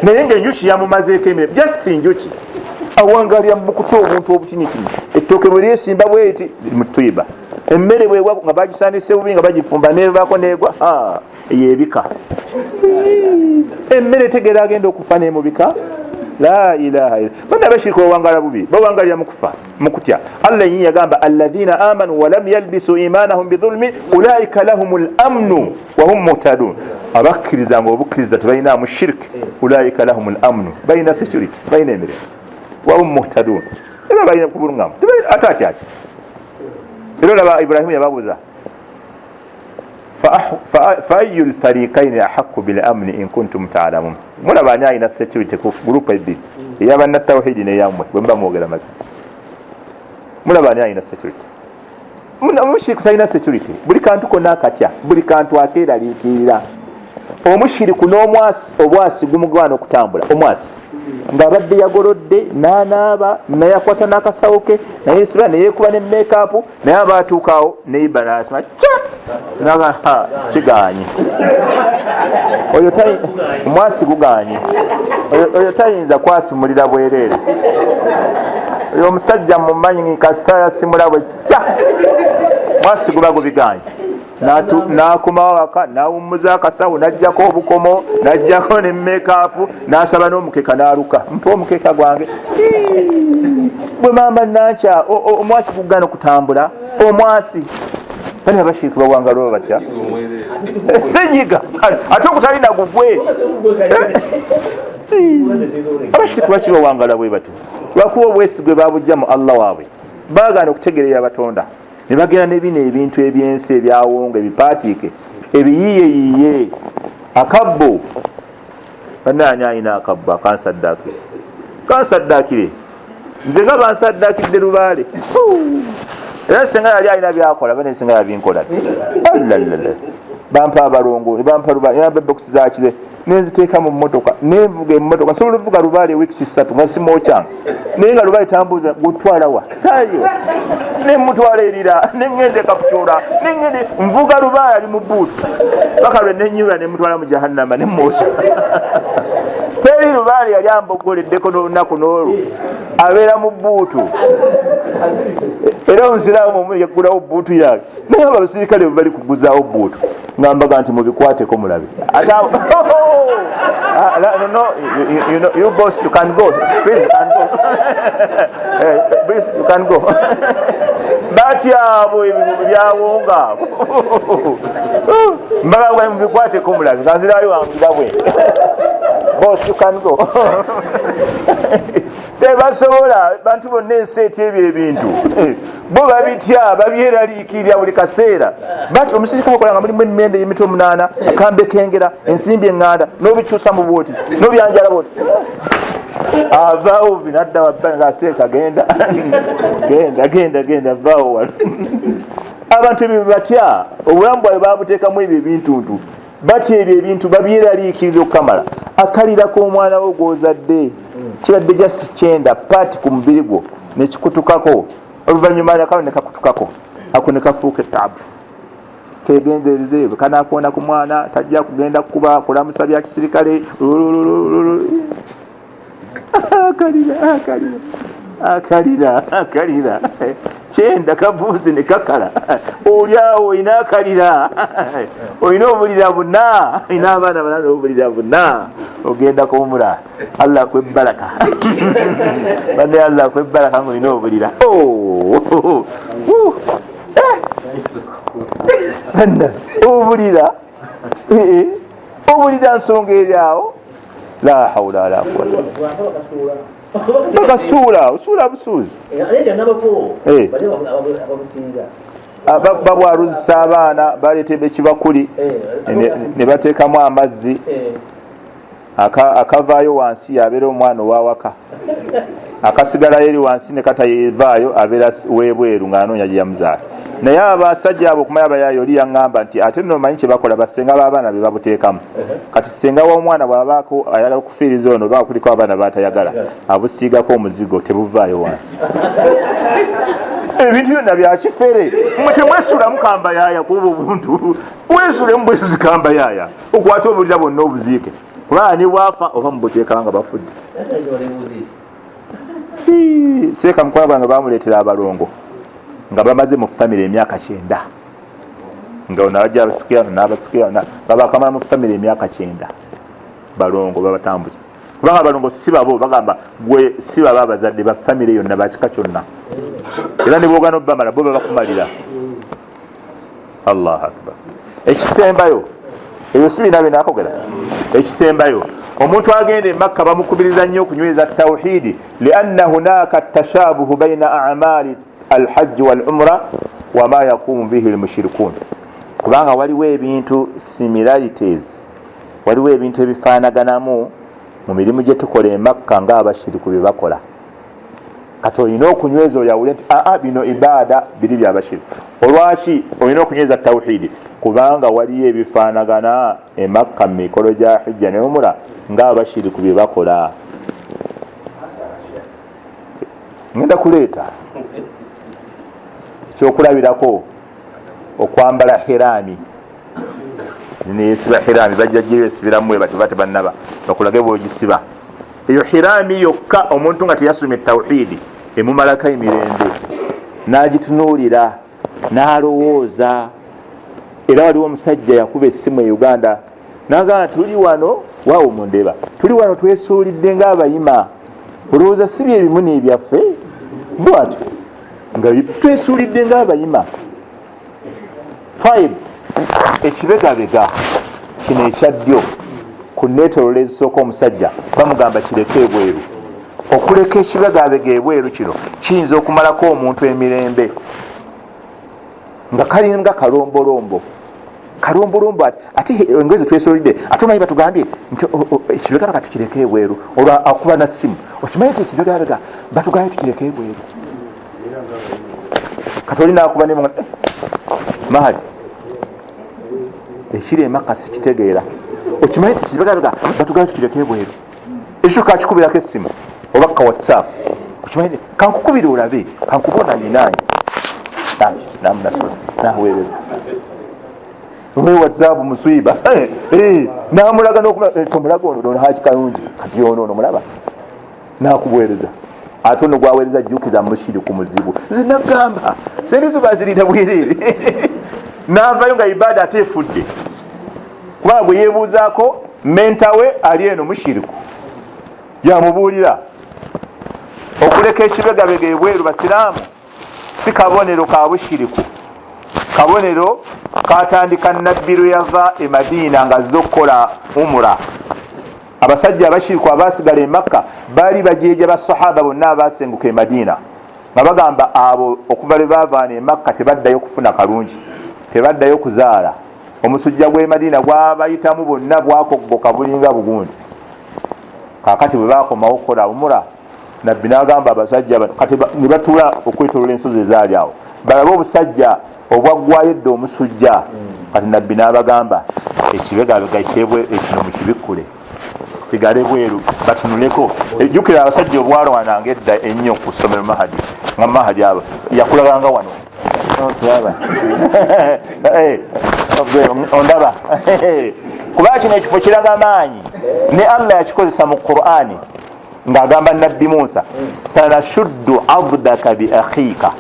Speaker 1: naye ng'enjuki yamumazeeko emere just njuki awangalira mu kutya obuntu obutinitini ettooke bwe lyesimba bweti mutuiba emmere bwewa nga bagisaanise bubi nga bagifumba nebaako negwa eyebika emmere tegeera agenda okufa nemubika la ilaha illa bonna bashirika bawangala bubi bawangalira mukufa mukutya Allah yin yagamba alladhina amanu wa lam yalbisu imanahum bidhulmi ulaika lahumul amnu wa hum muhtadun abakkiriza ngo obukkiriza tebalina mu shirk ulaika lahumul amnu bayina security bayina emire wa hum muhtadun era bayina kubulungamu atatyaki era laba Ibrahim yababuza فأي الفريقين أحق بالأمن إن كنتم تعلمون مولا بانيا إنا security كوف group الدين يا بنا التوحيد نيامه بمبا موغلا مزا مولا بانيا إنا security omushiriku talina security buli kantu konna katya buli kantu akeeraliikirira omushiriku n'omwasi obwasi gumugwana okutambula omwasi ng'abadde yagolodde n'anaaba nayakwata n'akasawo ke nayesula neyeekuba ne make-up naye abaatuukaawo neiba n'asima naga kiganye oyo omwasi guganye oyo tayinza kwasimulira bwereere oyo omusajja mumanyi kasita yasimula bwe mwasi guba gubiganye n'akomawo waka n'awummuza akasawo n'ajjako obukomo n'ajjako ne make-up n'asaba n'omukeka n'aluka mpa omukeka gwange bwe mamba nankya omwasi gugana okutambula omwasi bani abashiriki bawangala batya senyiga ate okutalina gugwe abashiriki baki bawangala bwe batyo lwakuba obwesigwe babujja mu Allah waabwe baagana okutegerera abatonda ne bagenda ne bino ebintu ebyensi ebyawonga ebipaatiike ebiyiyeyiye akabbo banaani alina akabbo kansaddaakire nze nga bansaddaakidde lubaale era singa yali alina byakola bane singa yabinkola bampa abalongo nebampa lubaale nebampa ebokisi zakire nenziteeka mu mmotoka nenvuga emmotoka nsobola okuvuga lubaale wiikisi 3 nga simwokyanga naye nga lubaale tambuuza gutwalawa tayo nemutwala erira neŋŋende kakucuula neŋŋende nvuga lubaale ali mu buutu paka lwe nenyula nemutwala mu jahannama nemwokya teri lubaale yali ambogoleddeko n'olunaku n'olwo abeera mu buutu era omusiraamu omu yaggulawo buutu yange naye abasirikale bwe bali kuguzaawo buutu ngambaga nti mubikwateko mulabe you boss you can go please you can go please you can go batyabo ebibubu byawonga mbaga mubikwateko mulabe nganzirayo wangira bwe boss you can go tebasobola bantu bonna ensi etya ebyo ebintu bo babitya babyeraliikirira buli kaseera bati omusirikale akola nga mulimu emyenda emito 8 akambe kengera ensimbi eŋŋanda n'obikyusa mu bwoti n'obyanjala bwoti avaawo binadda wabbali ngaaseeka genda vaawo wano abantu ebyo batya obulamu bwabe babuteekamu ebyo ebintuntu batya ebyo ebintu babyeraliikirira okukamala akalira k'omwana wo gw'ozadde kibadde jasi kyenda paati ku mubiri gwo nekikutukako oluvannyuma nakawo nekakutukako ako nekafuuka etaabu kegendereze kanakoona ku mwana tajja kugenda kuba kulamusa bya kisirikale akalira kyenda kavuuzi nekakala oliawo olina akalira olina obulira buna olina abaana banana obulira buna ogenda kuwumula allah kwebbalaka bane allah kwebbalaka nga olina obulira obulira nsonga eryawo la hawla wala quwwata bakasuula osuula busuuzi babwaruzisa abaana baleetebwa ekibakuli ne bateekamu amazzi akavaayo wansi yabeera omwana owawaka akasigalayo eri wansi ne katayevaayo abeera webweru ng'anoonya gye yamuzaala naye abasajja abo okumanya abayaayo oli yaŋŋamba nti ate nno omanyi kye bakola basenga b'abaana be babuteekamu kati senga w'omwana bw'abaako ayagala okufiiriza ono oba kuliko abaana batayagala abusiigako omuzigo tebuvaayo wansi ebintu byonna byakifere mwe temwesuulamu kambayaaya kuba obuntu wesuulemu bwesuzi kambayaaya okwata obulira bonna obuziike kubanga ne bwafa oba mubuteekanga nga bafudde seeka mukwano gwange bamuleetera abalongo nga bamaze mu famire emyaka 9 nga onabajja abasikira n'abasikira babakamala mu famire emyaka 9 balongo babatambuza kubanga abalongo si babo bagamba gwe si baba abazadde ba famire yonna bakika kyonna era ne boogana obbamala bo babakumalira allahu akbar ekisembayo ebyo si bina binakogera ekisembayo omuntu agenda e Makka bamukubiriza nnyo okunyweza tawhidi lianna hunaka tashabuhu baina amali alhajj walumra wama yakumu bihi almushrikun kubanga waliwo ebintu similarities waliwo ebintu ebifaanaganamu mu mirimu gye tukola e Makka ng'abashiriku bye bakola kati olina okunyweza oyawule nti bino ibaada biri byabashiriku olwaki olina okunyweza tawhidi kubanga waliyo ebifaanagana e Makka mu mikolo gya hijja ne umra ng'abashiriku bye bakola ngenda kuleeta ekyokulabirako okwambala hirami nesiba hirami bajja gyeyo esibiramu ebatiba tebannaba bakulage bwogisiba eyo hirami yokka omuntu nga teyasomye tawhidi emumalako emirembe n'agitunuulira n'alowooza era waliwo omusajja yakuba essimu e Uganda n'agamba tuli wano waawo mundeba tuli wano twesuulidde ng'abayima olowooza si byebimu n'ebyaffe bwatyo nga twesuulidde ng'abayima tribe ekibegabega kino ekyaddyo ku neetolola ezisooka omusajja bamugamba kireke ebweru okuleka ekibegabega ebweru kino kiyinza okumalako omuntu emirembe nga kalinga kalombolombo ate engezi twesolidde ate omanyi batugambye nti ekibegabega tukireke ebweru olwo akuba na simu okimanyi nti ekibegabega batugambye tukireke ebweru katoli nakuba ne mahadi ekiri emakasi kitegeera okimanyi nti ekibegabega batugambye tukireke ebweru ekyo kakikubirako essimu oba ka whatsapp okimanyi kankukubire olabe kankubona ninaanyi namunasola naweereza olwe whatsapp muswiba namulaga tomulaga ono haki kalungi kati ono mulaba nakubuweereza ate ono gwaweereza jjukiza mushiri ku muzibu zinagamba sendizo bazirina bwerere navayo nga ibada ate efudde kubanga gwe yebuuzaako mentawe ali eno mushiriku yamubuulira okuleka ekibegabega ebweru basiraamu si kabonero ka bushiriku kabonero katandika nabbi lwe yava e Madiina nga azze okukola umura abasajja abashiriku abasigala e Makka baali bajeeja basahaba bonna abasenguka e Madiina nga bagamba abo okuva lwe baavaana e Makka tebaddayo kufuna kalungi tebaddayo kuzaala omusujja gw'e Madiina gwabayitamu bonna bwakoggoka bulinga bugundi kakati bwe bakomawo okukola umura nabbi n'agamba abasajja kati ne batuula okwetoloola ensozi ezaali awo balaba obusajja obwaggwayo edda omusujja kati nabbi n'abagamba ekibegabega ekino mukibikkule kisigale bweru batunuleko ejjukira abasajja obwalwananga edda ennyo ku ssomero mahadi nga mahadi abo yakulaganga wano ondaba kuba kino ekifo kiraga maanyi ne Allah yakikozesa mu Qur'ani ng'agamba nabbi Musa sanashuddu adaka bi akhiika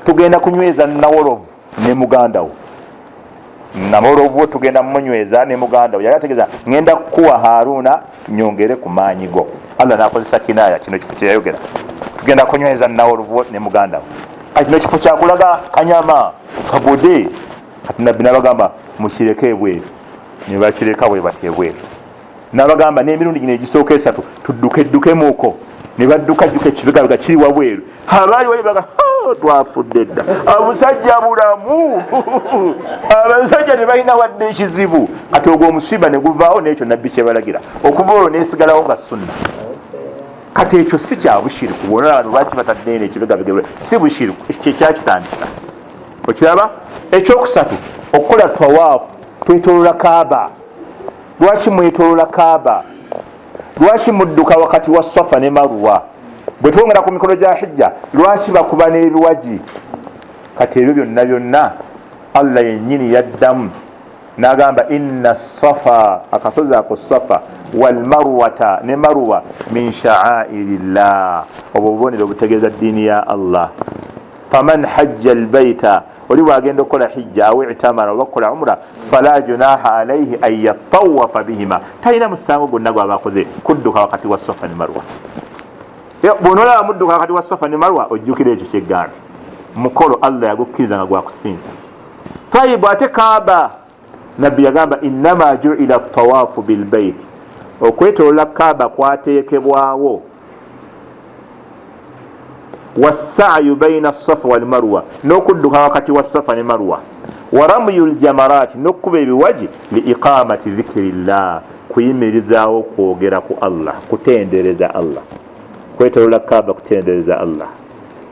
Speaker 1: tugenda kunyweza nawolovu ne mugandawo namolovu tugenda munyweza ne mugandawo yali ategeeza ngenda kuwa Haruna nyongere ku maanyi go Allah n'akozesa kinaya kino kifo kyeyayogera tugenda kunyweza nawolovu ne mugandawo kino kifo kyakulaga kanyama kabode kati nabbi n'abagamba mukireke ebweru ne bakireka bwe bati ebweru n'abagamba n'emirundi gino egisooka esatu tuddukemuuko ne baddukajjuka ekibegabega kiri wabweru abaali wali baga twafudde dda abusajja bulamu abasajja tebalina wadde ekizibu kati ogwo omusiba ne guvaawo n'ekyo nabbi kyebalagira okuva olwo neesigalawo nga sunna kati ekyo si kya bushiriku bwona lwaki bataddeeno ekibegabega si bushiriku kyekyakitandisa okiraba ekyokusatu okukola tawaafu twetolola kaaba lwaki mwetolola kaaba lwaki mudduka wakati wa Safa ne Marwa bwe twongera ku mikono gya hijja lwaki bakuba n'ebiwaji kati ebyo byonna byonna Allah yennyini yaddamu n'agamba inna Safa akasozi ako Safa wal Marwata ne Marwa min sha'airillah obwo bubonero butegeeza ddiini ya Allah faman hajja albayta oli bwagenda okukola hijja awe itamara oba kukola umra fala junaha alayhi an yatawafa bihima talina musango gwonna gwabakoze kudduka wakati wa Safa ne Marwa bw'onolaba mudduka wakati wa Safa ne Marwa ojjukira ekyo kyeggaana mukolo Allah yagukkiriza nga gwakusinza tayibu ate Kaaba nabbi yagamba innama ju'ila tawaafu bilbaiti okwetolola Kaaba kwateekebwawo wasa'yu baina Safa wal Marwa n'okudduka wakati wa Safa ne Marwa wa ramyul jamarati n'okkuba ebiwaji li iqamati dhikrillah kuyimirizaawo kwogera ku Allah kutendereza Allah kwetolola Kaaba kutendereza Allah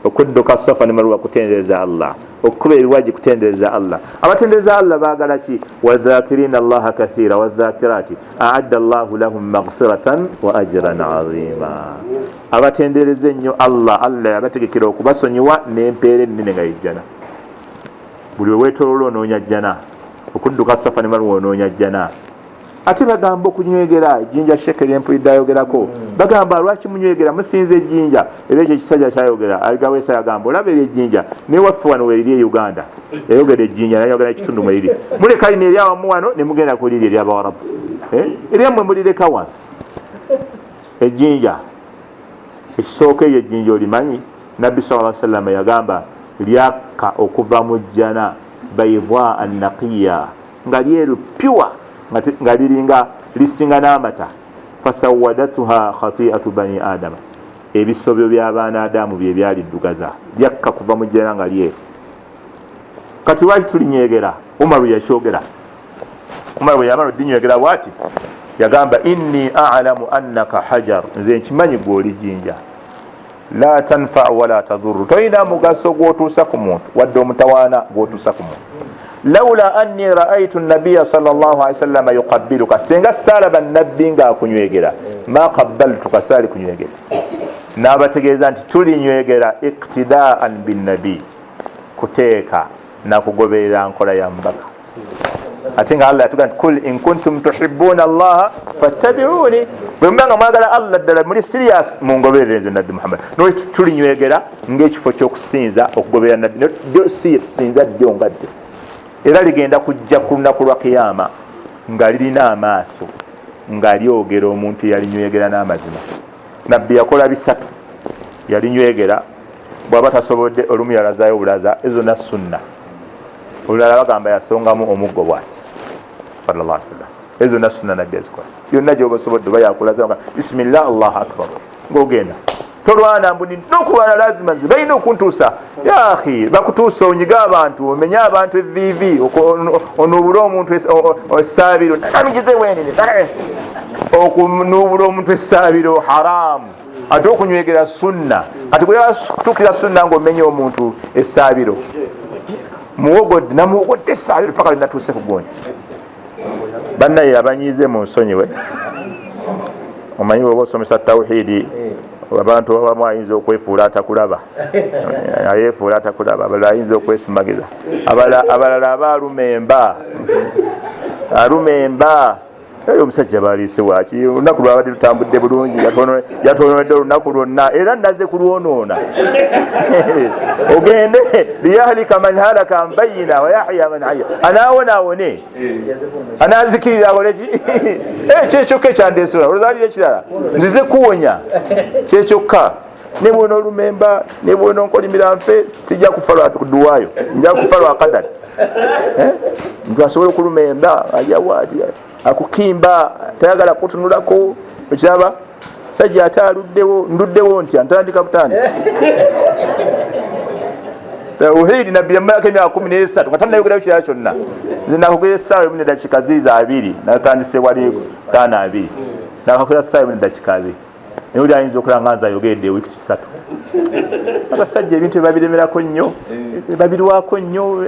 Speaker 1: okudduka Safa ne Marwa kutendereza Allah okkuba ebiwaji kutendereza Allah abatendereza Allah baagala ki wadhakirina Allaha kathira wadhakirati a'adda Allahu lahum maghfiratan wa ajran 'azima abatendereza ennyo Allah yabategekera okubasonyiwa n'empeera ennene nga yejjana buli weweetolola onoonya jjana okudduka Safa ne Marwa onoonya jjana ate bagamba okunywegera ejjinja Sheikh lyempulidde ayogerako bagamba lwaki munywegera musinza ejjinja era ekyo ekisajja kyayogera aligaweesa yagamba olaba eri ejjinja newaffe wano weeriri e Uganda yayogera ejjinja nayogera ekitundu mweri muleka lino eri awamu wano ne mugenda kuliri eri abawarabu eryammwe mulireka wano ejjinja ekisooka eyo ejjinja olimanyi nabbi sallallahu alaihi wasallam yagamba lyaka okuva mu jjana bayidwa annaqiya nga lyeru pure nga liringa lisinga n'amata fasawadatuha khati'atu bani adama ebisobyo by'abaana Adamu bye byaliddugaza lyakka kuva mu jjana nga lyeru kati lwaki tulinywegera? Umaru yakyogera. Umaru bwe yamala oddinywegera bwati yagamba inni a'lamu annaka hajar, nze nkimanyi gw'oli jjinja, la tanfa wala tadurru, toyina mugaso gw'otuusa ku muntu wadde omutawaana gw'otuusa ku muntu. Laula anni ra'aytu an-nabiyya sallallahu alayhi wasallam yuqabbiluka, senga salaba nabbi nga akunywegera, ma qabbaltuka, sali kunywegera. N'abategeeza nti tulinywegera iqtidaan binnabi, kuteeka na kugoberera nkola ya mubaka. Ate nga Allah yatuga nti kul in kuntum tuhibbuna Allah fattabi'uni, bwe mbanga mwagala Allah ddala muli serious mungoberereze nabbi Muhammad. No tulinywegera ng'ekifo ky'okusinza okugoberera nabbi, no si tusinza ddyo nga ddyo. Era ligenda kujja ku lunaku lwa kiyama nga lirina amaaso nga lyogera omuntu yalinywegera n'amazima. Nabbi yakola bisatu, yalinywegera bw'aba tasobodde olumu yalazaayo obulaza, ezo na sunna. Olulala bagamba yasongamu omuggo bwati sallallahu alaihi wasallam, ezo na sunna nabbi azikola. Yonna gy'oba osobodde oba yakulaza nga bismillah allahu akbar ng'ogenda. Tolwana mbu n'okulwana lazima nze balina okuntuusa. Ya akhi, bakutuusa onyiga abantu, omenye abantu evviivi, onuubula omuntu essaabiro, namigize bwenini, okunuubula omuntu essaabiro haraamu. Ate okunywegera sunna, kati gwe kutuukira sunna ng'omenye omuntu essaabiro, muwogodde namuwogodde essaabiro paka linatuuse ku gonja. Bannaye abanyiize mu nsonyiwe, omanyi bw'oba osomesa tawhidi abantu abamu ayinza okwefuula atakulaba, ayefuula atakulaba, abalala ayinza okwesumagiza, abalala aba alumemba. Omusajja baliise waaki, olunaku lwabadde lutambudde bulungi, yatonedde olunaku lwonna, era naze kulwonoona. Ogende liyahlika man halaka an bayina wa yahya man hayya, anaawone anaazikirira akoleki. Kyekyokka ekyandeesera olwalira ekirala nzize kuwonya, kyekyokka. Ne bwona olumemba, ne bwona onkolimira nfe, sijja kufa lwa kuduwaayo, nja kufa lwa kadali. Ntu asobola okulumemba ajawaati akukimba, tayagala kutunulako, ekiraba sajja ate aluddewo, nduddewo ntya ntandika butandika. Tawhidi nabbi yamalako emyaka 13 nga tannayogerayo kirala kyonna. Nze nakugera essaawa emu n'eddakiika ziiza 2, natandise wali 5-2, nakakugera essaawa emu n'eddakiika 2. Naye oli ayinza okulanga nze ayogedde wiiki 3. Abasajja ebintu ebabiremerako nnyo, babirwako nnyo,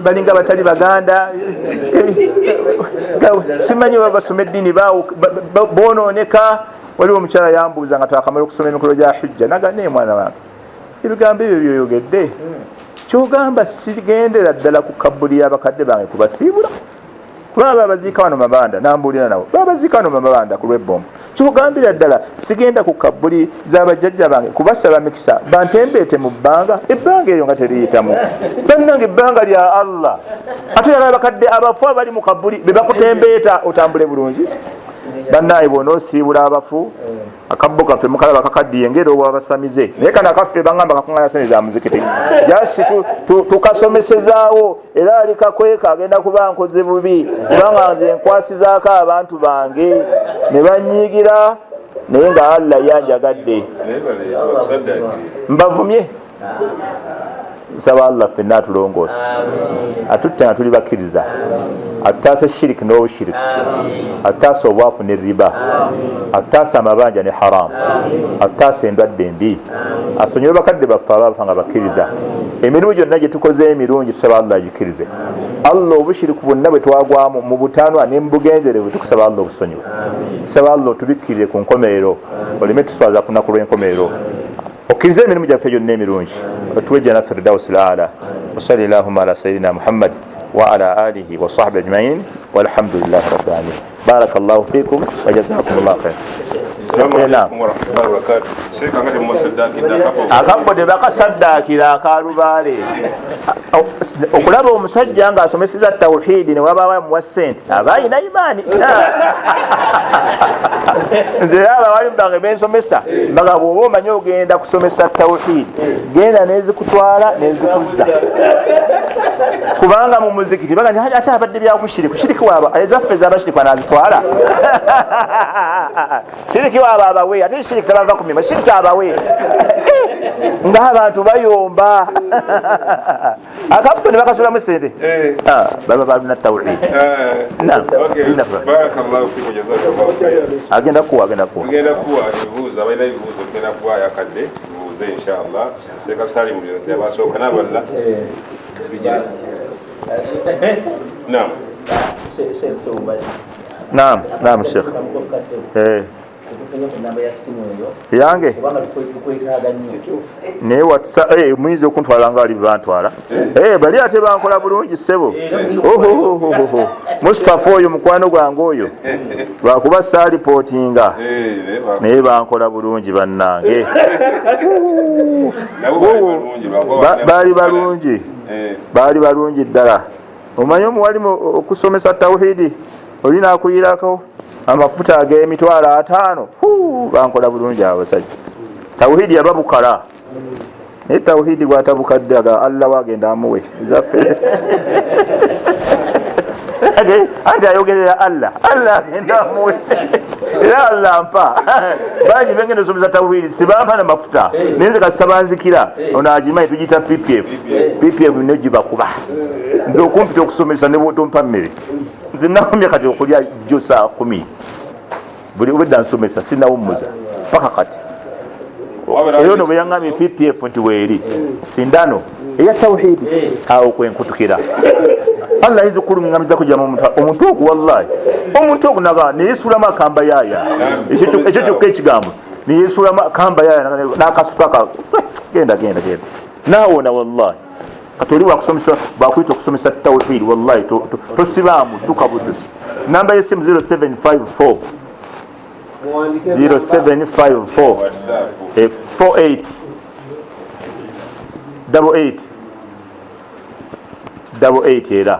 Speaker 1: balinga batali baganda. Simanyi baba basoma eddiini bonooneka. Waliwo omukyala yambuuza nga twakamala okusoma emikolo gya hujja, naga naye mwana wange ebigambo ebyo byoyogedde, kyogamba sigendera ddala ku kabbuli y'abakadde bange kubasiibula, kuba babaziika wano mabanda, nambuulira nawo babaziika wano mabanda ku lw'ebbombo. Kyogambira ddala sigenda ku kabbuli z'abajjajja bange kubasaba mikisa bantembeete mu bbanga, ebbanga eryo nga teriyitamu. Bannange ebbanga lya Allah, ate yagala bakadde abafu abali mu kabbuli be bakutembeeta otambule bulungi. Bannaye bw'onoosiibula abafu, akabbo kaffe mukalaba kakaddiye ng'era obwabasamize, naye kano akaffe bangamba kakuŋŋaanya sente za muzikiti, jasi tukasomesezaawo, era ali kakweka agenda kuba nkoze bubi kubanga nze nkwasizaako abantu bange ne banyiigira, naye nga Allah yanjagadde mbavumye. Nsaba Allah ffenna atulongoosa, atutte nga tuli bakkiriza, atutaasa shiriki n'obushiriki, atutaasa obwafu ne riba, atutaasa amabanja ne haramu, atutaasa endwadde embi, asonyiwe bakadde baffe abaafa nga bakkiriza. Emirimu gyonna gye tukoze emirungi tusaba Allah agikkirize. Allah obushiriku bwonna bwe twagwamu mu butanwa ne mu bugenderevu tukusaba Allah obusonyiwe. Tusaba Allah otubikkirire ku nkomerero, oleme tuswaza ku nnaku lw'enkomerero. Okkirize emirimu gyaffe gyonna emirungi, otuwe jannat firdausi al-aala. Wa sallallahu ala sayyidina Muhammad wa ala alihi wa sahbihi ajma'in walhamdulillahi rabbil alamin. Barakallahu fikum wa jazakumullahu khair. Akabbo de bakasaddaakira akalubaale, okulaba omusajja ng'asomeseza tawhidi ne wabaawo amuwa ssente aba alina imaani. Nze abawalimu bange bensomesa mbaga bw'oba omanyi ogenda kusomesa tawhidi, genda nezikutwala nezikuzza, kubanga mu muzikiti baga ate abadde byakushiriki, shiriki waaba ezaffe ez'abashiriki banazitwala. Shiriki waaba abawe, ate shiriki tabava ku mimba, shiriki abawe. ng'abantu bayomba akabuto ne bakasulamu sente baba balina tawhid. Agenda kuwa
Speaker 2: ebibuuzo abalina ebibuuzo tugenda kuwa yakadde bibuuze inshallah. Seeka Salim abasooka n'abalala.
Speaker 1: Naam Sheikh. Yange naye WhatsApp muyinza okuntwala nga ali bantwala bali ate bankola bulungi ssebo. Mustafa oyo mukwano gwange oyo lwakuba saalipootinga naye bankola bulungi bannange. Baali balungi ddala. Omanyi omuwalimu okusomesa tawhidi olina akuyirako amafuta ag'emitwalo 5 bankola bulungi abasajja. Tawhidi yababukala naye tawhidi gwatabukadde Allah wagenda amuwe zaffe anti ayogerera Allah agenda amuwe era Allah mpa bangi bengenda osomesa tawhidi sibampa na mafuta naye nze kasisabanzikira ono agimanyi tugiyita PPF negibakuba nze okumpita okusomesa ne bwotompa mmere nze nakomya kati okulya jjo saa 10 buli obwedda nsomesa sinawummuza paka kati era ono bwe yaŋŋambye PPF nti weeri sindano eya tawhidi awo kwenkutukira. Allah ayinza okulungamiza kujjamu omuntu ogu wallahi omuntu ogu naga neyesuulamu akamba yaaya ekyo kyokka ekigambo neyesuulamu akamba yaaya n'akasuka genda naawona wallahi kati oli bwakuyita okusomesa tawhidi wallahi tosibaamu dduka buddusi. Namba y'essimu 0754 48 88 era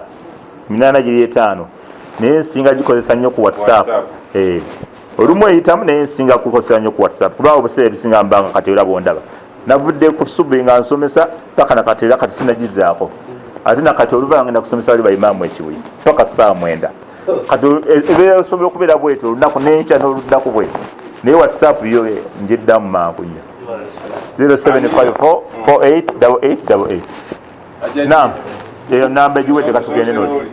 Speaker 1: 885 naye nsinga gikozesa nnyo ku WhatsApp. Olumu eyitamu naye nsinga kukozesa nnyo ku WhatsApp kuba obuseera ebisinga mbanga kati era bwondaba navudde ku subi nga nsomesa paka nakati era kati sinagizaako ate nakati oluva ngenda kusomesa wali bayimaamu ekiwi paka saa 9 kati ebeera osobola okubeera bwetyo olunaku n'enkya n'oluddaku bwetyo naye WhatsApp yo njiddamu mangu nnyo 0754 488888. Naam eyo namba egiwedde katugende noli.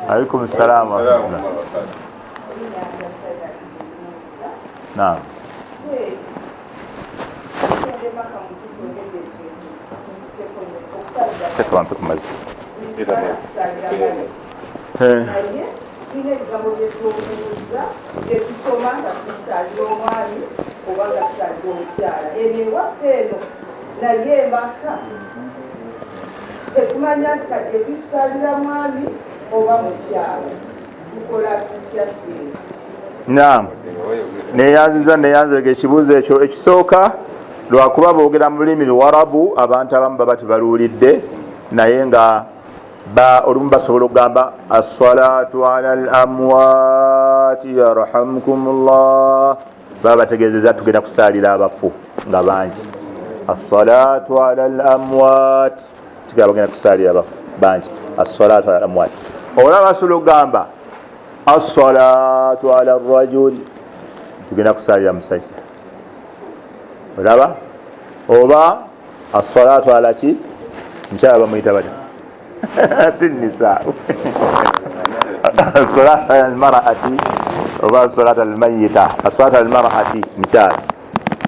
Speaker 1: Alaikum salaam wa rahmatullah. Naam Chekwampe ku mazzi.
Speaker 3: Tetumanya nti kati etusalira mwami oba mukyala tukola tutya siri.
Speaker 1: Naam neyanzega ekibuuzo ekyo ekisooka lwakuba boogera mu lulimi Luwarabu abantu abamu baba tebaluwulidde naye nga olumu basobola okugamba as-salatu ala al-amwaati yarhamkumullah baba bategeezeza tugenda kusaalira abafu nga bangi. As-salatu ala al-amwaati tigaba bagenda kusaalira abafu bangi. As-salatu ala al-amwaati olaba basobola okugamba as-salatu ala ar-rajul tugenda kusaalira musajja olaba oba as-salatu ala ki nkyala bamuyita bata sinnisa as-salatu ala al-mar'ati oba as-salatu ala al-mayyita as-salatu ala al-mar'ati nkyala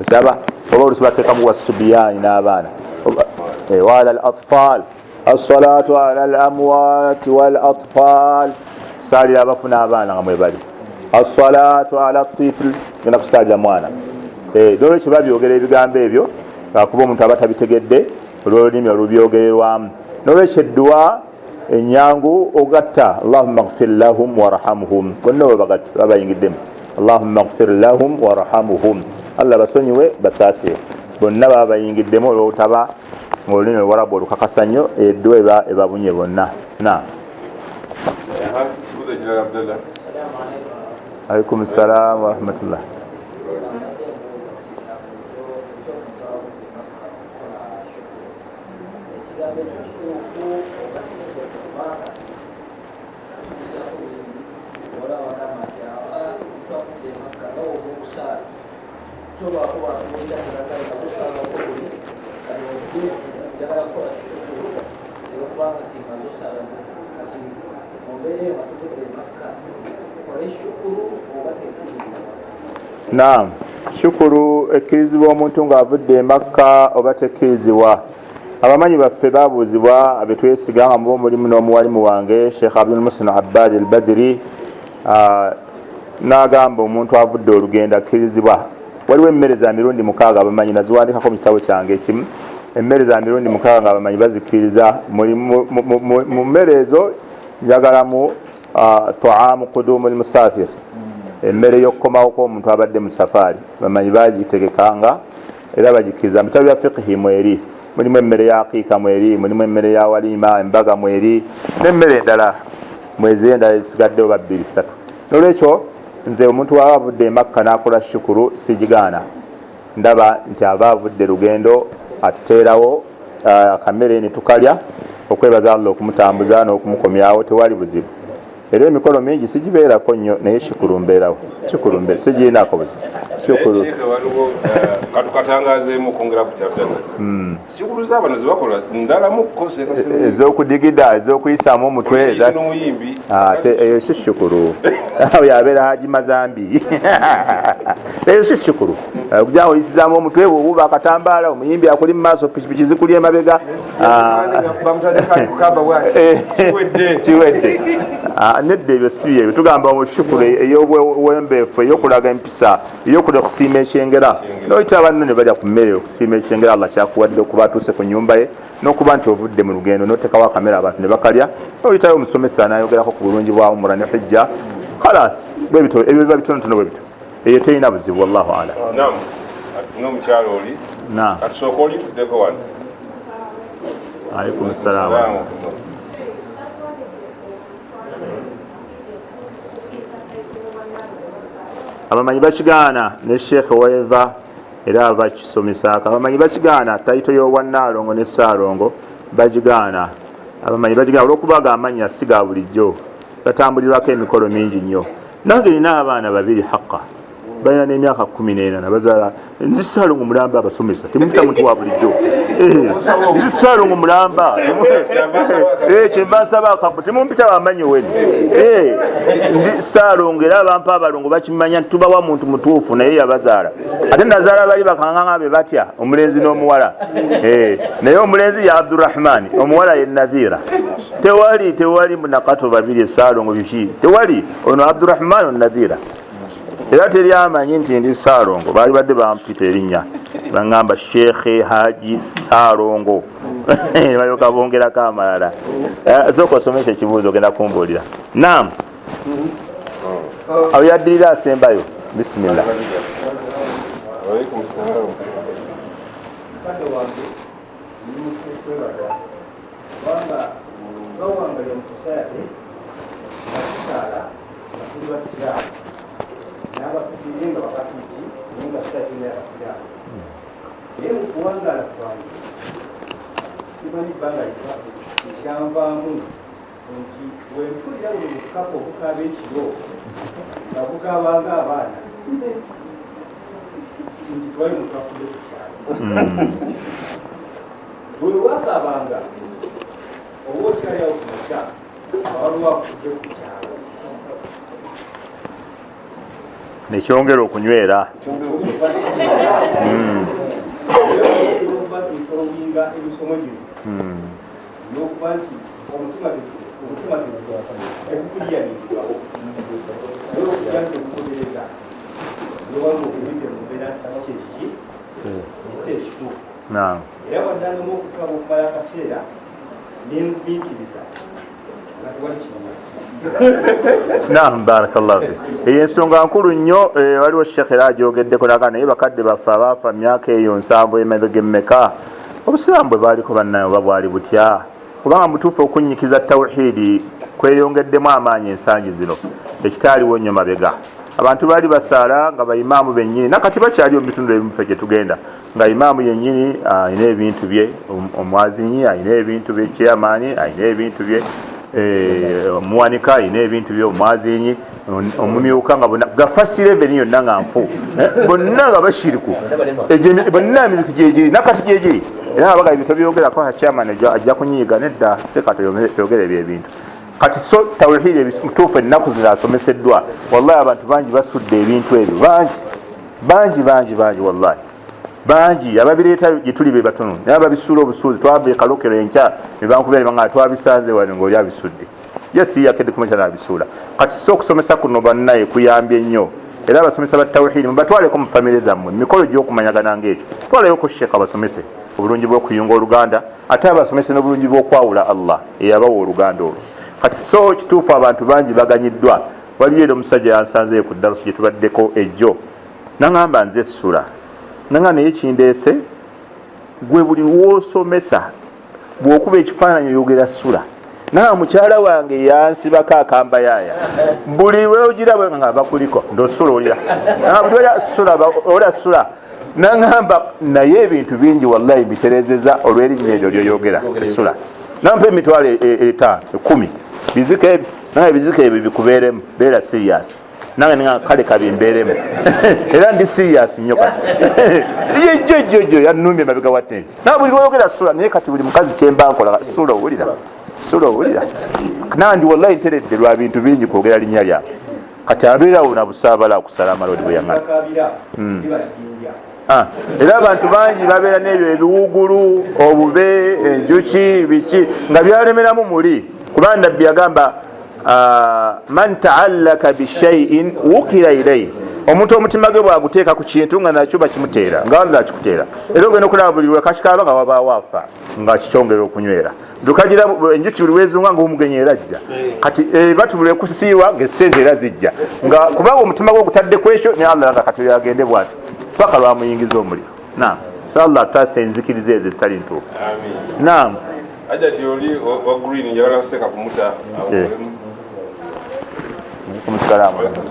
Speaker 1: osaba oba olusi bateekamu was-subyani n'abaana wa ala al-atfal as-salatu ala al-amwati wal-atfal kusaalira abafu n'abaana nga mwebali. As-salatu ala at-tifl genda kusaalira mwana nolwekyo babyogera ebigambo ebyo lwakuba omuntu aba tabitegedde olw'olulimi olubyogererwamu. Nolwekyo edduwa ennyangu ogatta Allahumma ighfir lahum warhamhum bonna babayingiddemu Allahumma ighfir lahum warhamhum Allah basonyiwe basaasire bonna baba bayingiddemu olw'otaba mu lulimi Luwarabu olukakasa nnyo edduwa ebabunye bonna. Alaikum salaam wa rahmatullah. Naam, shukuru ekkirizibwa omuntu ng'avudde e Makka oba tekkirizibwa. Abamanyi baffe babuuzibwa abetwesiga nga muba mulimu n'omuwalimu wange Sheikh Abdul Muhsin Abbad al-Badri n'agamba omuntu avudde olugendo akkirizibwa. Waliwo emmere za mirundi 6 abamanyi naziwandikako mu kitabo kyange ekimu. Emmere za mirundi 6 nga abamanyi bazikkiriza. Mu mmere ezo njagalamu taamu qudumu al-musafir, emmere y'okukomawoko omuntu abadde mu safaari. Bamanyi bagitegekanga era bagikkiriza. Mu bitabo bya fiqhi mweri mulimu emmere ya aqiika mweri, mulimu emmere ya walima, embaga mweri, n'emmere endala mwezi endala ezisigaddewo 2-3. N'olwekyo nze omuntu waba avudde e Makka n'akola shukuru sigigaana. Ndaba nti aba avudde lugendo atuteerawo akamere ne tukalya okwebaza Allah okumutambuza n'okumukomyawo, tewali buzibu. Era emikolo mingi sigibeerako nnyo naye shukuru mbeerawo. Shukuru mbeera sigirinako buzibu. Shukuru.
Speaker 2: Katukatangazeemu okwongera ku kyaffe. Shukuru z'abano ze bakola ndala mu kukose
Speaker 1: ez'okudigida ez'okuyisaamu omutwe
Speaker 2: n'omuyimbi.
Speaker 1: Eyo si shukuru. Oyo abeera Haji Mazambi. Eyo si shukuru. Okujja oyisizaamu omutwe bw'obuuba akatambaala omuyimbi akuli mu maaso pikipiki zikuli emabega. Kiwedde. Nedda ebyo si bye tugamba mu shukuru ey'obwembeefu ey'okulaga empisa ey'okusiima ekyengera. N'oyita banno ne balya ku mmere okusiima ekyengera Allah kyakuwadde okuba atuuse ku nnyumba ye n'okuba nti ovudde mu lugendo n'otekawo akamera abantu ne bakalya. N'oyitayo omusomesa n'ayogerako ku bulungi bwa umra ne hijja. Khalas bwe bito ebyo biba bitonotono bwe bito. Eyo terina buzibu wallahu a'lam.
Speaker 2: Naam. N'omukyalo oli.
Speaker 1: Naam.
Speaker 2: Katusooka oli tuddeko wano.
Speaker 1: Alaikum salaam. Abamanyi bakigaana ne Sheikh Weva era abakisomesa. Abamanyi bakigaana tayito y'obwannaalongo ne Ssaalongo bagigaana. Abamanyi bagigaana olw'okuba amannya si ga bulijjo, batambulirwako emikolo mingi nnyo. Nange nina abaana 2 haqqa balina n'emyaka 14 bazaala. Nzi Ssaalongo mulamba abasomesa temupita muntu wa bulijjo. Nzi Ssaalongo mulamba kyembasaba akabu temumpita wamanyi weni. Ndi Ssaalongo era abampa abalongo bakimanya tubawa muntu mutuufu naye yabazaala. Ate nazaala bali bakanganga be batya omulenzi n'omuwala. Naye omulenzi ya Abdurrahman, omuwala ye Nadhira. Tewali munakato 2 Ssaalongo biki. Tewali ono Abdurrahman on Nadhira. Era teri amanyi nti ndi Ssaalongo baali badde bampita erinnya bangamba Sheikh Haji Ssaalongo. Balyoka bongerako amalala. Sooka osomesa ekibuuzo ogenda kumbuulira. Naam. Awo yaddirira asembayo. Bismillah.
Speaker 2: Alaikum salaam.
Speaker 4: Simani banga ikyamvaamu nti wempulira buli bukapu obukaaba ekiro nga bukaabanga abaana nti twali mutwafudde ku kyalo bwe wakaabanga oba okyaliawo ku makya awaliwo akuze ku kyalo
Speaker 1: nekyongera okunywera.
Speaker 4: Nga ebisomo gino n'okuba nti omutima tekukulyanizibwawo naye okujja nti okugobereza newaliwo okubidde mu mbeera sikyekiki ekituufu era waddangamu okukaba okumala akaseera nengumiikiriza nga tewali
Speaker 1: Naam, barakallahu fi. Ensonga nkulu nnyo waliwo Sheikh era agyogeddeko naga naye bakadde baffe abaafa myaka eyo 7 emabega emmeka obusiraamu bwe baaliko bannayo oba bwali butya kubanga mutuufu okunnyikiza tawhiidi kweyongeddemu amaanyi ensangi zino ekitaaliwo nnyo mabega. Abantu baali basaala nga baimaamu bennyini nakati bakyaliwo mu bitundu ebimufe gye tugenda nga imaamu yennyini alina ebintu bye, omwazinyi alina ebintu bye, chairman alina ebintu bye, omuwanika alina ebintu bye, omwazinyi omumyuka nga bonna gafasi leveni yonna nga nfu bonna nga bashiriku bonna emiziki gyegiri nakati gyegiri era abaga ebintu byogerako chairman ajja kunyiiga nedda sekato yogere ebintu kati so tawhid mutuufu ennaku zino asomeseddwa wallahi abantu bangi basudde ebintu ebyo bangi wallahi bangi ababireeta gituli be batono naye ababisuula obusuuzi twabbe kalokero enkya ne bankubira banga twabisanze wano ng'oli abisudde yesi yakedde kumekya n'abisuula kati so okusomesa kuno bannaye kuyambye nnyo era abasomesa ba tawhid mubatwaleko mu famire zammwe mikolo gy'okumanyagana ng'ekyo twaleyoko sheeka basomese obulungi bw'okuyunga oluganda ate abasomese n'obulungi bw'okwawula allah eyabawa oluganda olwo kati so kituufu abantu bangi baganyiddwa waliyo era omusajja yansanzeyo ku darusu gye tubaddeko ejjo naŋŋamba nze essula naŋŋa naye kindeese gwe buli lw'osomesa bw'okuba ekifaananyi oyogera ssula naŋŋa mukyala wange yansibako akambayaaya buli lwogirabwe nga bakuliko ndosula olira buli ola ssula naŋŋamba naye ebintu bingi wallahi mbiterezeza olw'erinnya eryo lyoyogera essula nampa emitwalo 5 10 bizika ebyo naye ebizika ebyo bikubeeremu beera serious nange ninga kale kabimbeeremu era ndi serious nnyo kati jjo yannumbye mabega watte naye buli lwoyogera sula naye kati buli mukazi kyemba nkola sula owulira nandi wallahi nteredde lwa bintu bingi kwogera linnya lyange kati abeerawo na busaabala okusala amalodi bwe yaŋŋana era abantu bangi babeera n'ebyo ebiwugulu obube enjuki biki nga byalemeramu muli kuba nabbi yagamba man taallaka bishaiin wukira ilayhi omuntu omutima gwe bwaguteeka ku kintu nga nakyo bakimuteera nga walla akikuteera era ogenda okulaba buli lwekashikaaba nga wabaawo afa nga kikyongera okunywera dukagira enjuki buli wezunga ngaomugenyi era ajja kati batubula kusiiwa ngaesente era zijja nga kubanga omutima gwe ogutadde ku ekyo ne allah nga kati agende bwati paka lwamuyingiza omuliro naam inshallah tutaasa enzikiriza ezo ezitali ntuufu naam
Speaker 2: ajati oli wa green njagala kuseka kumuta
Speaker 1: Assalamu
Speaker 2: alaikum.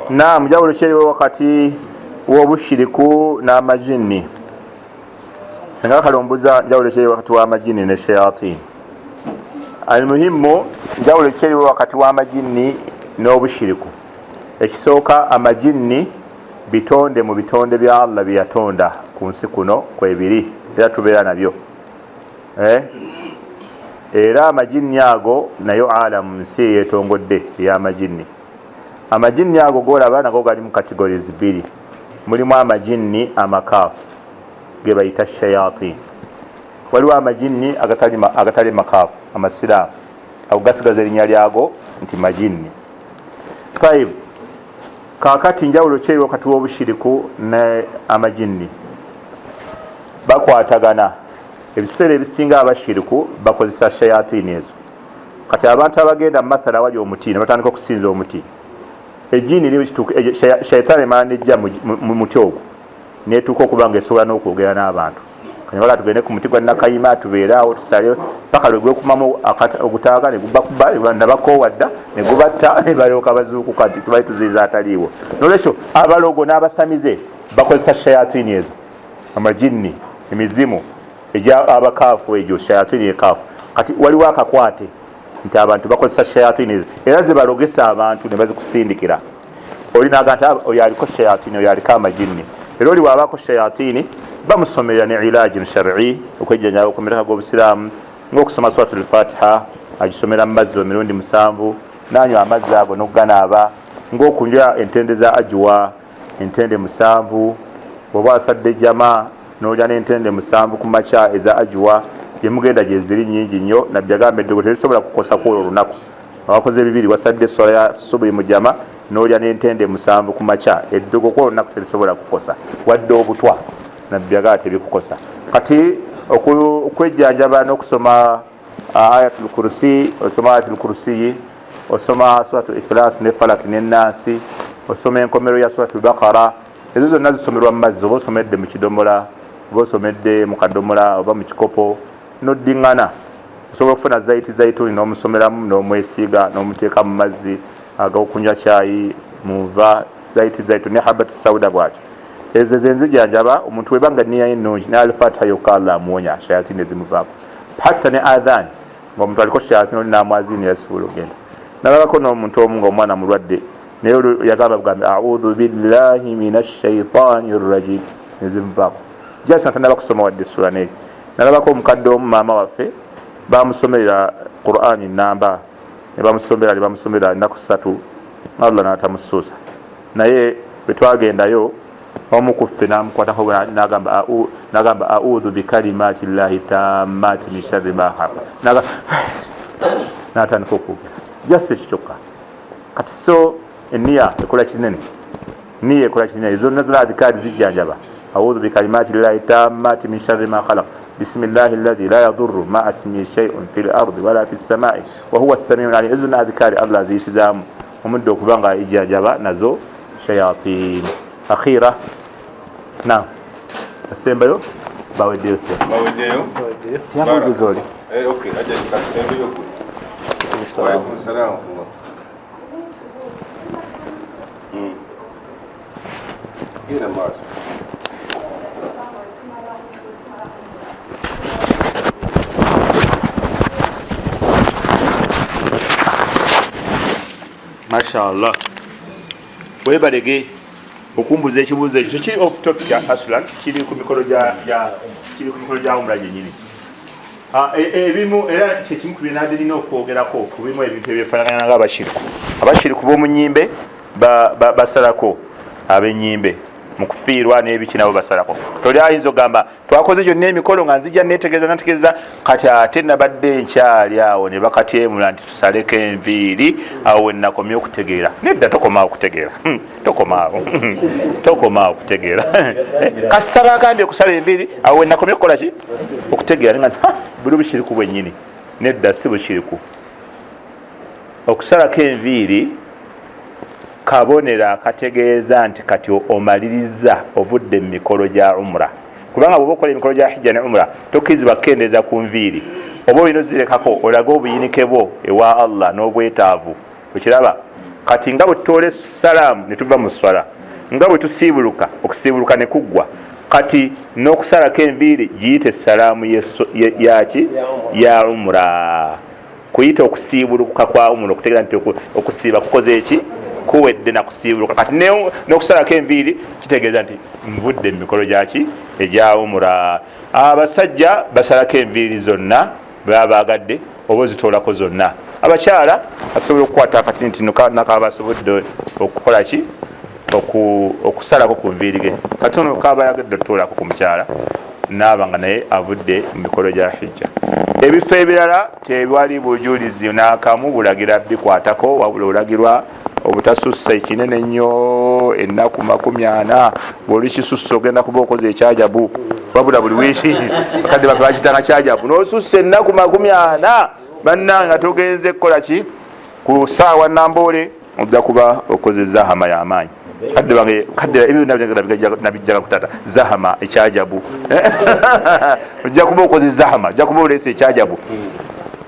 Speaker 1: naam jawulo kyeriwo wakati w'obushiriku n'amajini singa kalombuza jawulo kyeriwo wakati w'amajini ne shayatin almuhimu jawulo kyeriwo wakati w'amajini n'obushiriku ekisooka amajini bitonde mu bitonde bya allah bye yatonda ku nsi kuno kwebiri era tubeera nabyo era amajini ago nayo alamu nsi yeetongodde ey'amajini amajini ago golaba nago gali mu categories 2 mulimu amajini amakaafu ge bayita shayatin waliwo amajini agatali makaafu amasiraamu ago gasigaza erinnya lyago nti majini taib kakati njawulo kyeri wakati w'obushiriku ne amajini bakwatagana ebiseera ebisinga abashiriku bakozesa shayatin ezo kati abantu abagenda mathala wali omuti ne batandika okusinza omuti ejini liwe shaitani manejja mu muti ogwo netuuka okuba nga esobola n'okwogera n'abantu kanyabala tugende ku muti gwa nakayima tubeeraawo tusale paka lwe gwekumamu ogutaaga ne gubakuba nabakowadda ne gubatta ne balyoka bazuukuka nti tubali tuziiza ataliiwo nolwekyo abalogo n'abasamize bakozesa shayatini ezo amajini emizimu ejya abakaafu egyo shayatini ekaafu kati waliwo akakwate nti abantu bakozesa shayatini ezo era ze balogesa abantu ne bazikusindikira olinaga nti oyo aliko shayatini oyo aliko amajini era oli waabako shayatini bamusomerera ne ilajin shar'i okwejjanjaba okumiraka g'obusiraamu ng'okusoma suratul fatiha agisomera mu mazzi emirundi 7 nanywa amazzi ago n'okuganaaba ng'okunywa entende za ajuwa entende 7 bw'oba asadde jama n'olya n'entende 7 ku makya eza ajuwa gyemugenda gyeziri nyingi nnyo nabbi agamba eddogo terisobola kukosa kwolwo olunaku abakoze bibiri wasadde essola ya subuhi mu jama n'olya n'entende 7 ku makya eddogo kwolwo olunaku terisobola kukosa wadde obutwa nabbi agamba tebikukosa kati okwejjanjaba n'okusoma ayatul kursi osoma ayatul kursi osoma suratul ikhlas ne falaki ne nasi osoma enkomero ya suratul baqara ezo zonna zisomerwa mu mazzi oba osomedde mu kidomola oba osomedde mu kadomola oba mu kikopo noddiŋŋana osobola okufuna zaituni n'omusomeramu n'omwesiiga n'omuteeka mu mazzi ag'okunywa caayi muva zaituni ne habati sauda bwatyo ezo zenzijanjaba omuntu webanga niyaye ennungi ne alifatiha yokka Allah amuwonya shayatini ezimuvaako hatta ne adhan ng'omuntu aliko shayatini oli n'amwazinira sisobola ogenda nalabako n'omuntu omu ng'omwana mulwadde naye yagamba bugambe audhu billahi minash shaitani rrajim nezimuvaako jasa tanaba kusoma wadde essula neyo nalabako omukadde omu maama waffe bamusomerera qur'ani namba ne bamusomera ennaku 3 Allah n'atamusuusa naye bwe twagendayo omu ku ffe n'amukwatako n'agamba audhu bikalimati llahi tammati min sharri ma khalaqa n'atandika okuwuga just ekyo kyokka kati so eniya ekola kinene niya ekola kinene zonna zonna adhikaari zijjanjaba audhu bikalimati llahi tammati min sharri ma khalaqa bisimillahi alladhi la yadurru ma ismihi shay'un fil ardi wala fis samai wa huwa as-sami'ul alim ezo adhikaari Allah ziyisizaamu omudde okuba nga ijjanjaba nazo shayatin akhira na asembayo baweddeyo se
Speaker 2: baweddeyo
Speaker 1: yabuuziza oli
Speaker 2: okay aja kikatembeyo ku wa alaikum salaam gina maaso
Speaker 1: mashallah webalege okumbuza ekibuuzo ekyo kiri off topic ya aslan kiri ku mikolo gya umra gyenyini ebimu era kyekimu ku byenadde nina okwogerako ku bimu ebintu ebyefaanagana nga abashiriku b'omu nnyimbe basalako ab'ennyimbe mu kufiirwa n'ebiki nabo basalako toli ayinza okugamba twakoze gyonna emikolo nga nzija netegeeza kati ate nabadde nkyali awo ne bakatyemula nti tusaleko enviiri awo wenakomye okutegeera nedda tokomaawo okutegeera kasita bagambye okusala enviiri awo wenakomye okukola ki okutegeera nga buli bushiriku bwennyini nedda si bushiriku okusalako enviiri kabonera akategeeza nti kati omaliriza ovudde mu mikolo gya umra kubanga bw'oba okola emikolo gya hijja ne umra tokkirizibwa kukendeeza ku nviiri oba olina ozirekako olage obuyinike bwo ewa Allah n'obwetaavu okiraba kati nga bwe tutoola salaamu ne tuva mu swala nga bwe tusiibuluka okusiibuluka ne kuggwa kati n'okusalako enviiri giyite salaamu yaki ya umra kuyita okusiibuluka kwa umra okutegeeza nti okusiiba kukoze eki kuwedde nakusiibuluka kati n'okusalako enviiri kitegeeza nti nvudde mu mikolo gyaki egya umra abasajja basalako enviiri zonna baba bagadde oba ozitoolako zonna abakyala asobola okukwata akatini nakaba basobodde okukola ki okusalako ku nviiri ge katono kaba yagadde okutoolako ku mukyala naaba nga naye avudde mu mikolo gya hijja ebifo ebirala tewali bujulizi n'akamu bulagira bikwatako wabula olagirwa obutasussa ekinene ennyo ennaku 40 bw'oli kisussa ogenda kuba okoze ekyajabu wabula buli wiiki bakadde bafe bakitanga kyajabu n'osussa ennaku 40 bannange nga togenze kukola ki ku ssaawa namboole ojja kuba okoze zahama y'amaanyi kadde ebyo nabijjaga kutata zahama ekyajabu ojja kuba okoze zahama ojja kuba oleese ekyajabu